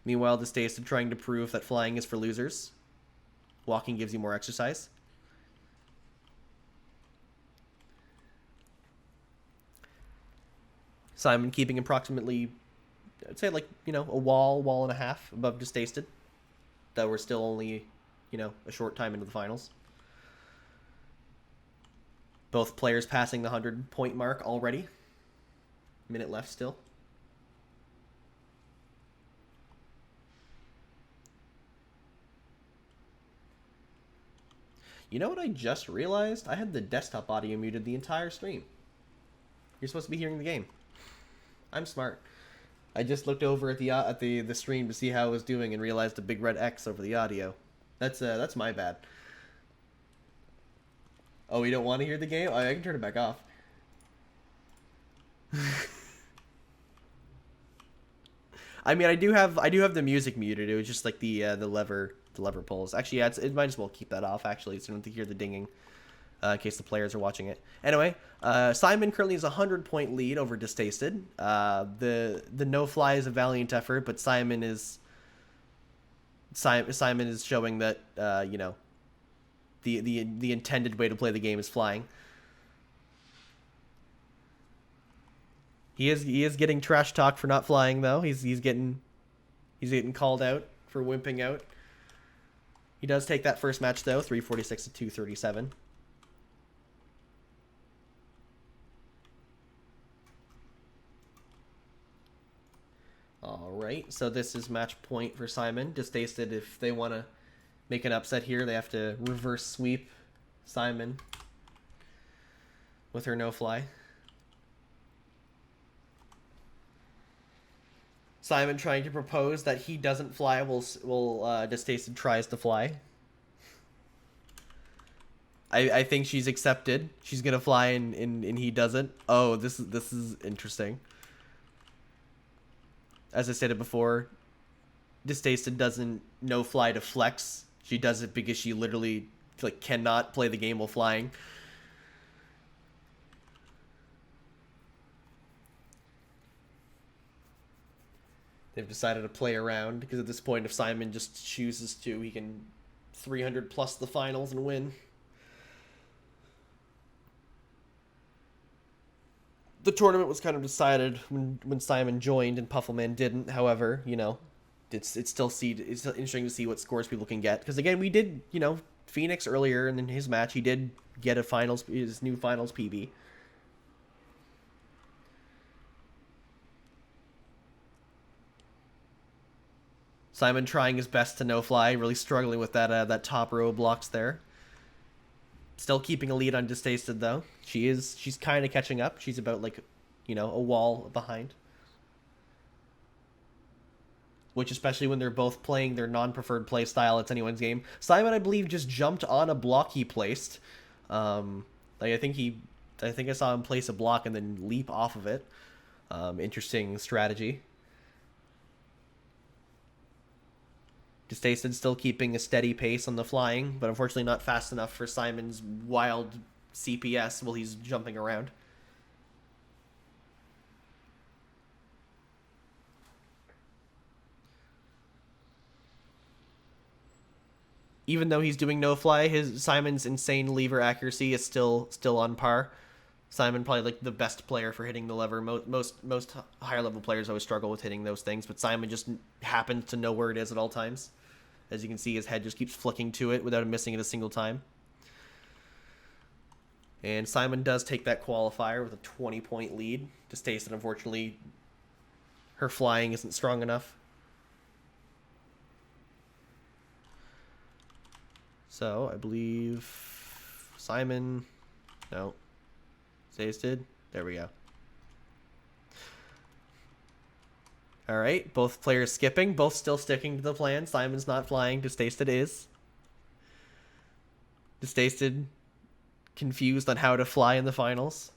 Meanwhile, Distasted trying to prove that flying is for losers. Walking gives you more exercise. Simon keeping approximately, I'd say, like, a wall and a half above Distasted. That we're still only, a short time into the finals. Both players passing the 100-point mark already. Minute left still. You know what I just realized? I had the desktop audio muted the entire stream. You're supposed to be hearing the game. I'm smart. I just looked over at the stream to see how it was doing and realized a big red X over the audio. That's my bad. Oh, you don't want to hear the game? I can turn it back off. I mean, I do have the music muted. It was just like the lever pulls. Actually, yeah, it might as well keep that off. Actually, so you don't have to hear the dinging. In case the players are watching it. Anyway, Simon currently has a 100-point lead over Distasted. The no fly is a valiant effort, but Simon is showing that the intended way to play the game is flying. He is getting trash talk for not flying though. He's getting called out for wimping out. He does take that first match though, 346 to 237. Alright, so this is match point for Simon. Distasted, if they want to make an upset here, they have to reverse sweep Simon with her no-fly. Simon trying to propose that he doesn't fly while Distasted tries to fly. I think she's accepted. She's gonna fly and he doesn't. Oh, this is interesting. As I stated before, Distasted doesn't no fly to flex. She does it because she literally like cannot play the game while flying. They've decided to play around because at this point, if Simon just chooses to, he can 300 plus the finals and win. The tournament was kind of decided when Simon joined and Puffleman didn't. However, you know, it's still interesting to see what scores people can get. Because again, we did, you know, Phoenix earlier, and in his match, he did get his new finals PB. Simon trying his best to no fly, really struggling with that top row of blocks there. Still keeping a lead on Distasted though. She's kind of catching up. She's about like, you know, a wall behind. Which, especially when they're both playing their non-preferred play style, it's anyone's game. Simon, I believe, just jumped on a block he placed. I think I saw him place a block and then leap off of it. Interesting strategy. Distasted still keeping a steady pace on the flying, but unfortunately not fast enough for Simon's wild CPS while he's jumping around. Even though he's doing no fly, Simon's insane lever accuracy is still on par. Simon probably like the best player for hitting the lever. Most higher level players always struggle with hitting those things, but Simon just happens to know where it is at all times. As you can see, his head just keeps flicking to it without him missing it a single time. And Simon does take that qualifier with a 20-point lead. Distasted, unfortunately, her flying isn't strong enough. So, I believe Simon... No. Distasted. There we go. Alright, both players skipping, both still sticking to the plan. Simon's not flying, Distasted is. Distasted confused on how to fly in the finals.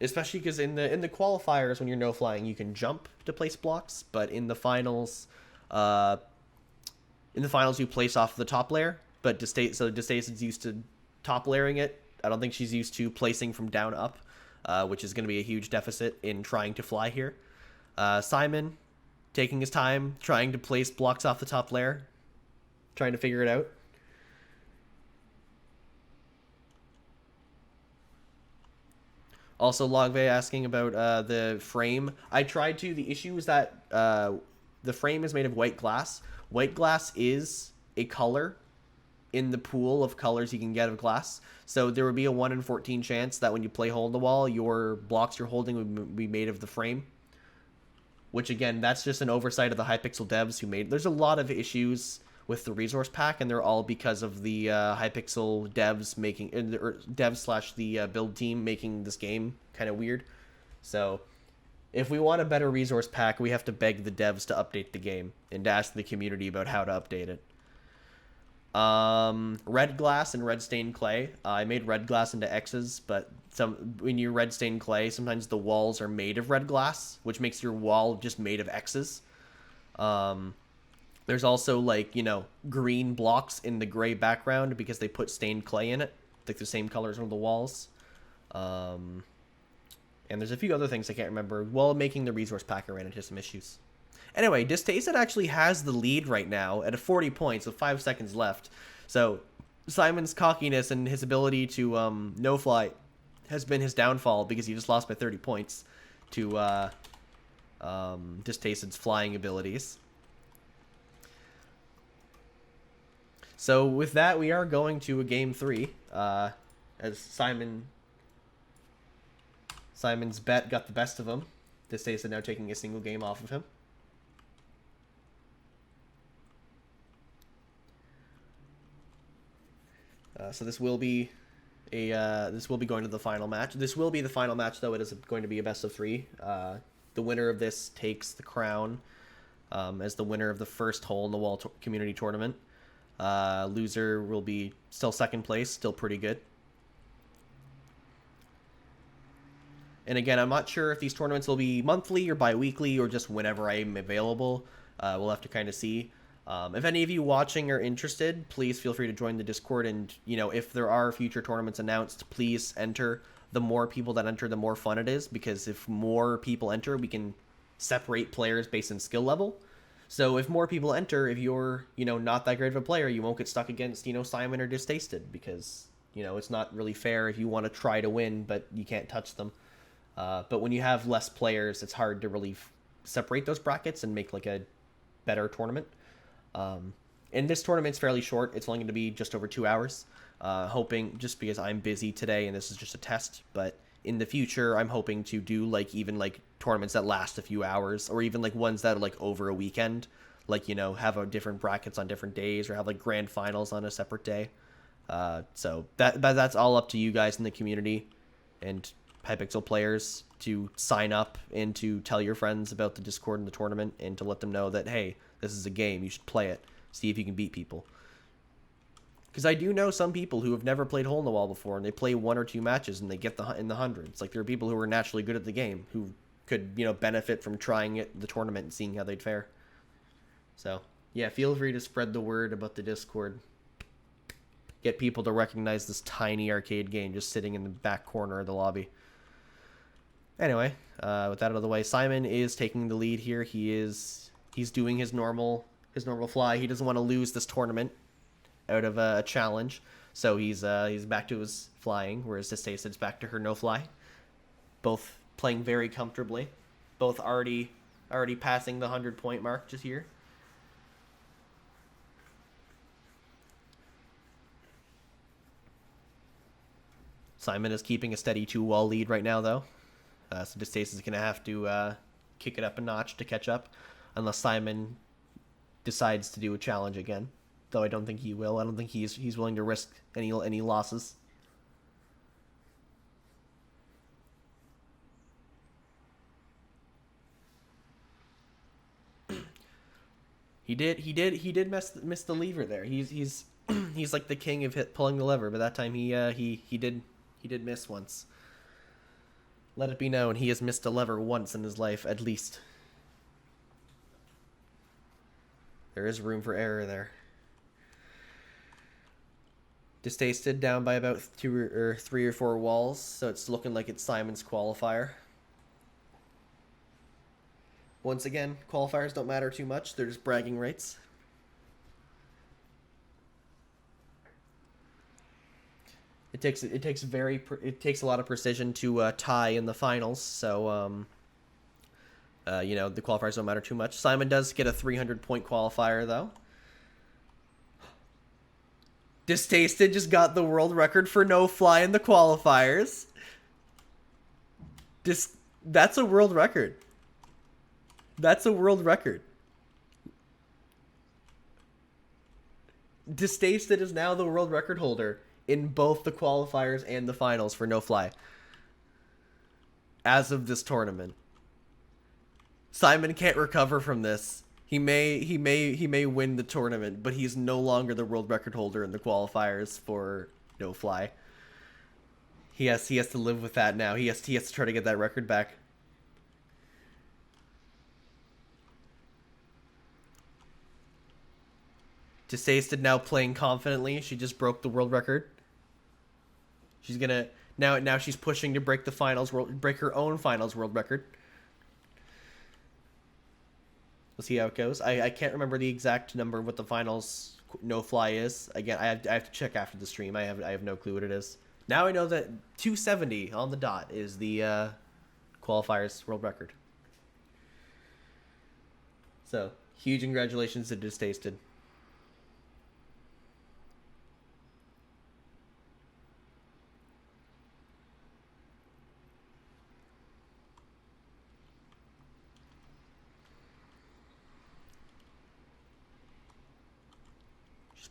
Especially because in the qualifiers, when you're no flying, you can jump to place blocks, but in the finals, you place off the top layer. But Distasted's used to top layering it. I don't think she's used to placing from down up, which is going to be a huge deficit in trying to fly here. Simon taking his time, trying to place blocks off the top layer, trying to figure it out. Also, Logve asking about the frame. I tried to. The issue is that the frame is made of white glass. White glass is a color in the pool of colors you can get of glass. So there would be a 1 in 14 chance that when you play Hole in the Wall, your blocks you're holding would be made of the frame. Which, again, that's just an oversight of the Hypixel devs who made... There's a lot of issues with the resource pack, and they're all because of the Hypixel devs making... or devs / the build team making this game kind of weird. So, if we want a better resource pack, we have to beg the devs to update the game and ask the community about how to update it. Red glass and red stained clay. I made red glass into X's, but when you red stained clay, sometimes the walls are made of red glass, which makes your wall just made of X's. There's also, like, you know, green blocks in the gray background because they put stained clay in it, like the same colors on the walls. And there's a few other things I can't remember. While making the resource pack, I ran into some issues. Anyway, Distasted actually has the lead right now at 40 points with 5 seconds left. So Simon's cockiness and his ability to no fly has been his downfall because he just lost by 30 points to Distasted's flying abilities. So with that, we are going to a game 3 as Simon's bet got the best of him. Distasted now taking a single game off of him. So this will be This will be going to the final match. This will be the final match, though. It is going to be a best of 3. The winner of this takes the crown as the winner of the first hole in the wall community tournament. Loser will be still second place, still pretty good. And again, I'm not sure if these tournaments will be monthly or bi-weekly or just whenever I'm available. We'll have to kind of see. If any of you watching are interested, please feel free to join the Discord. And, you know, if there are future tournaments announced, please enter. The more people that enter, the more fun it is. Because if more people enter, we can separate players based on skill level. So if more people enter, if you're, you know, not that great of a player, you won't get stuck against, you know, Simon or Distasted. Because, you know, it's not really fair if you want to try to win, but you can't touch them. But when you have less players, it's hard to really separate those brackets and make like a better tournament. And this tournament's fairly short. It's only going to be just over 2 hours. Hoping, just because I'm busy today and this is just a test, but in the future, I'm hoping to do like even like tournaments that last a few hours, or even like ones that are like over a weekend, like, you know, have a different brackets on different days, or have like grand finals on a separate day. So that's all up to you guys in the community and Hypixel players to sign up and to tell your friends about the Discord and the tournament, and to let them know that, hey, this is a game, you should play it, see if you can beat people. Because I do know some people who have never played Hole in the Wall before, and they play 1 or 2 matches and they get in the hundreds. Like, there are people who are naturally good at the game who could, you know, benefit from trying it, the tournament, and seeing how they'd fare. So yeah, feel free to spread the word about the Discord. Get people to recognize this tiny arcade game just sitting in the back corner of the lobby. Anyway, with that out of the way, Simon is taking the lead here. He's doing his normal fly. He doesn't want to lose this tournament out of a challenge, so he's back to his flying, whereas Distasted's back to her no fly. Both playing very comfortably. Both already passing the 100-point mark just here. Simon is keeping a steady 2-wall lead right now, though. So Distasted is going to have to kick it up a notch to catch up, unless Simon decides to do a challenge again. Though I don't think he will. I don't think he's willing to risk any losses. He did miss the lever there. He's like the king of pulling the lever, but that time he did miss once. Let it be known, he has missed a lever once in his life, at least. There is room for error there. Distasted down by about 3 or 4 walls, so it's looking like it's Simon's qualifier. Once again, qualifiers don't matter too much, they're just bragging rights. It takes a lot of precision to tie in the finals, so you know, the qualifiers don't matter too much. Simon does get a 300-point qualifier though. Distasted just got the world record for no fly in the qualifiers. That's a world record. That's a world record. Distasted is now the world record holder in both the qualifiers and the finals for no fly as of this tournament. Simon can't recover from this. He may win the tournament, but he's no longer the world record holder in the qualifiers for no fly. He has to live with that now. He has to try to get that record back. Distasted now playing confidently. She just broke the world record. She's gonna now she's pushing to break break her own finals world record. We'll see how it goes. I can't remember the exact number what the finals no fly is. Again, I have to check after the stream. I have no clue what it is. Now I know that 270 on the dot is the qualifiers world record. So huge congratulations to Distasted.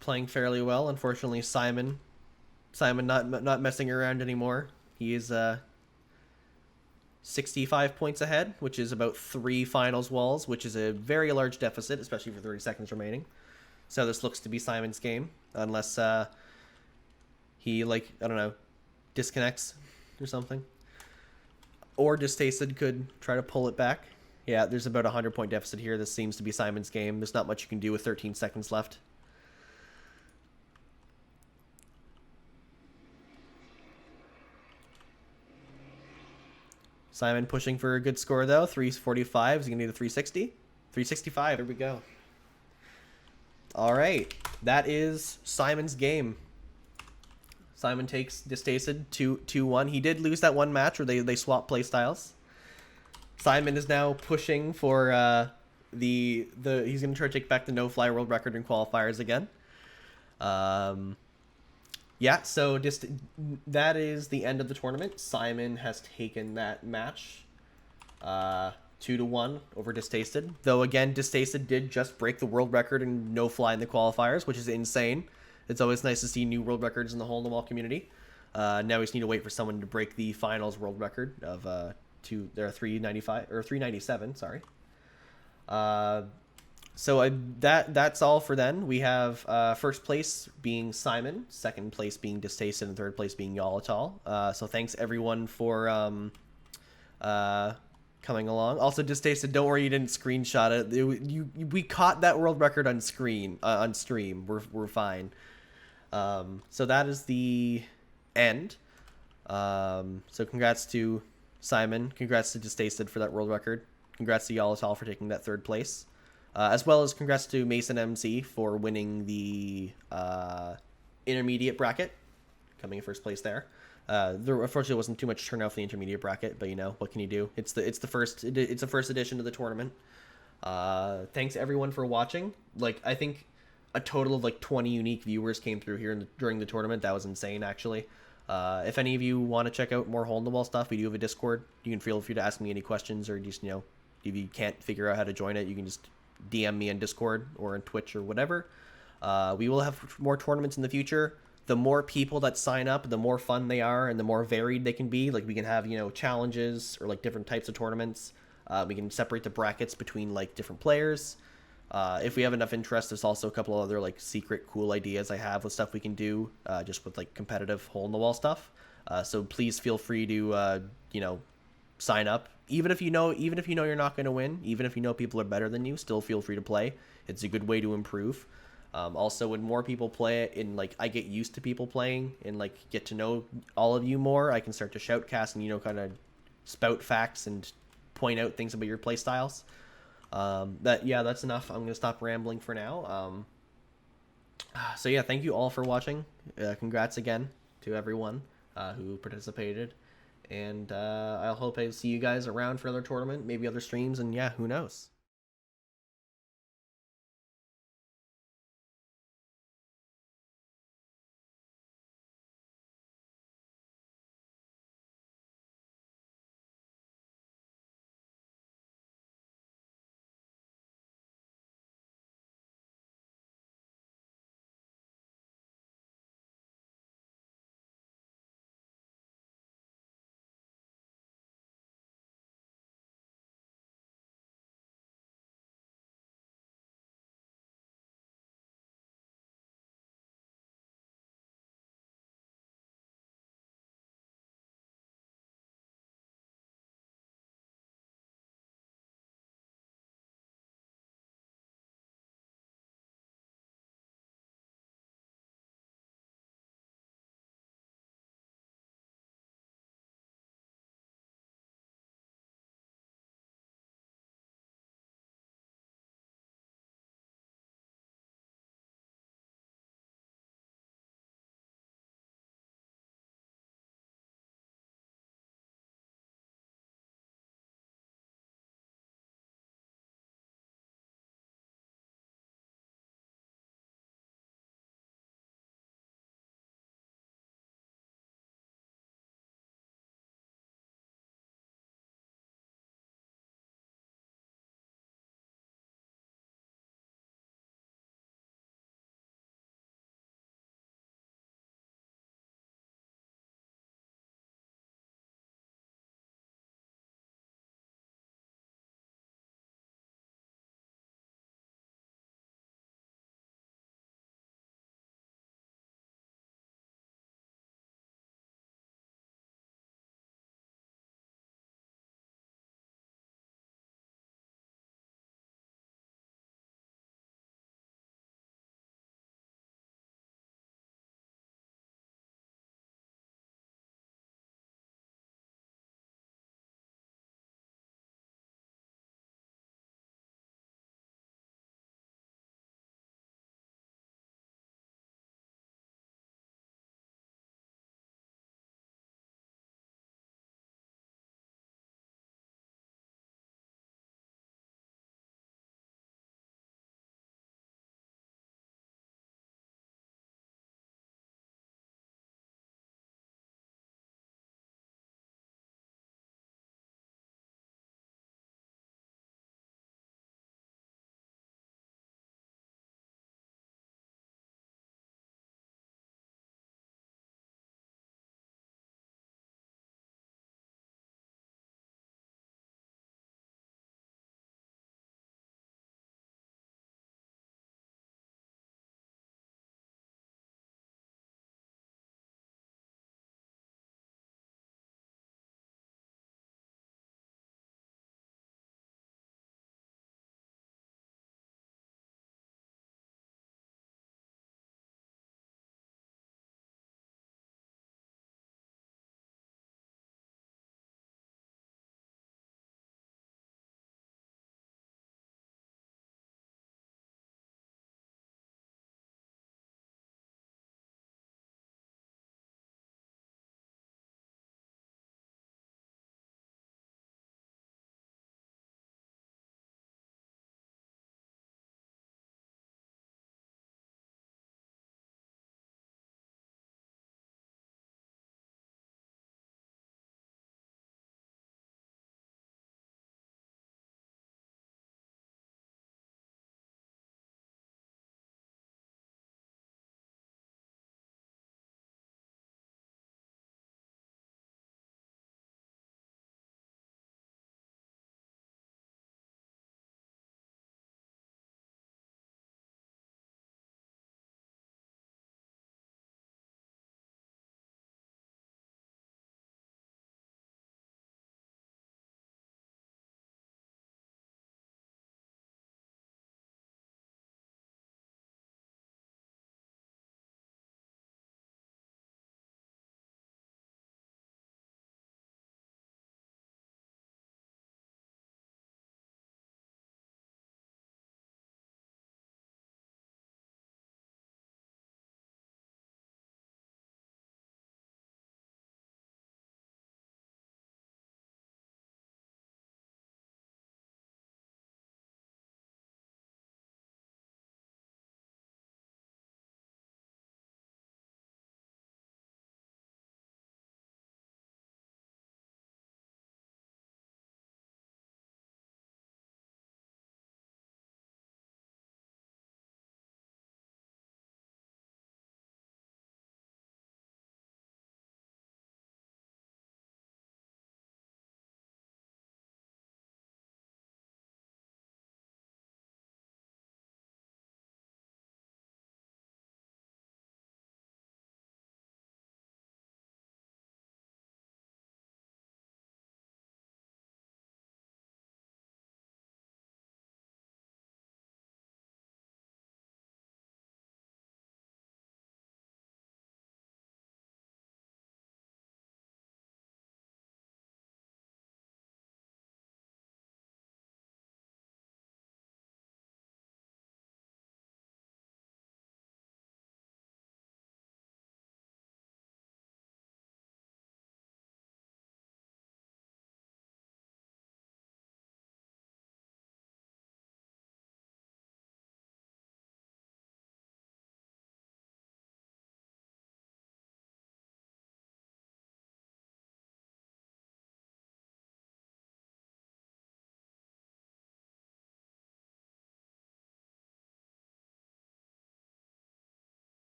Playing fairly well. Unfortunately, Simon Simon not messing around anymore. He is 65 points ahead, which is about 3 finals walls, which is a very large deficit, especially for 30 seconds remaining. So this looks to be Simon's game, unless he, like, I don't know, disconnects or something. Or Distasted could try to pull it back. Yeah, there's about a 100-point deficit here. This seems to be Simon's game. There's not much you can do with 13 seconds left. Simon pushing for a good score, though. 345. Is he going to need a 360? 365. Here we go. All right. That is Simon's game. Simon takes Distasted 2-1. He did lose that one match where they swapped playstyles. Simon is now pushing for he's going to try to take back the no-fly world record in qualifiers again. Yeah, so just that is the end of the tournament. Simon has taken that match 2-1 over Distasted. Though again, Distasted did just break the world record in no-fly in the qualifiers, which is insane. It's always nice to see new world records in the hole-in-the-wall community. Now we just need to wait for someone to break the finals world record of 395 or 397. Sorry. So that's all for then. We have first place being Simon, second place being Distasted, and third place being Yalatal. So thanks everyone for coming along. Also, Distasted, don't worry you didn't screenshot it. We caught that world record on stream. We're fine. So that is the end. So congrats to Simon. Congrats to Distasted for that world record. Congrats to Yalatal for taking that third place. As well as congrats to Mason MC for winning the intermediate bracket, coming in first place there. There unfortunately wasn't too much turnout for the intermediate bracket, but you know what can you do? It's the first edition of the tournament. Thanks everyone for watching. Like I think a total of like 20 unique viewers came through here during the tournament. That was insane actually. If any of you want to check out more hole in the wall stuff, we do have a Discord. You can feel free to ask me any questions, or just if you can't figure out how to join it, you can just DM me on Discord or on Twitch or whatever. We will have more tournaments in the future. The more people that sign up, the more fun they are and the more varied they can be. Like we can have, challenges or like different types of tournaments. We can separate the brackets between like different players. If we have enough interest, there's also a couple of other like secret cool ideas I have with stuff we can do just with like competitive hole in the wall stuff. So please feel free to, sign up. Even if you know you're not going to win, even if you know people are better than you, still feel free to play. It's a good way to improve. Also, when more people play it and like I get used to people playing and like get to know all of you more, I can start to shoutcast and kind of spout facts and point out things about your play styles. That's enough. I'm gonna stop rambling for now. So yeah, thank you all for watching. Congrats again to everyone who participated. And I hope I see you guys around for another tournament, maybe other streams, and yeah, who knows.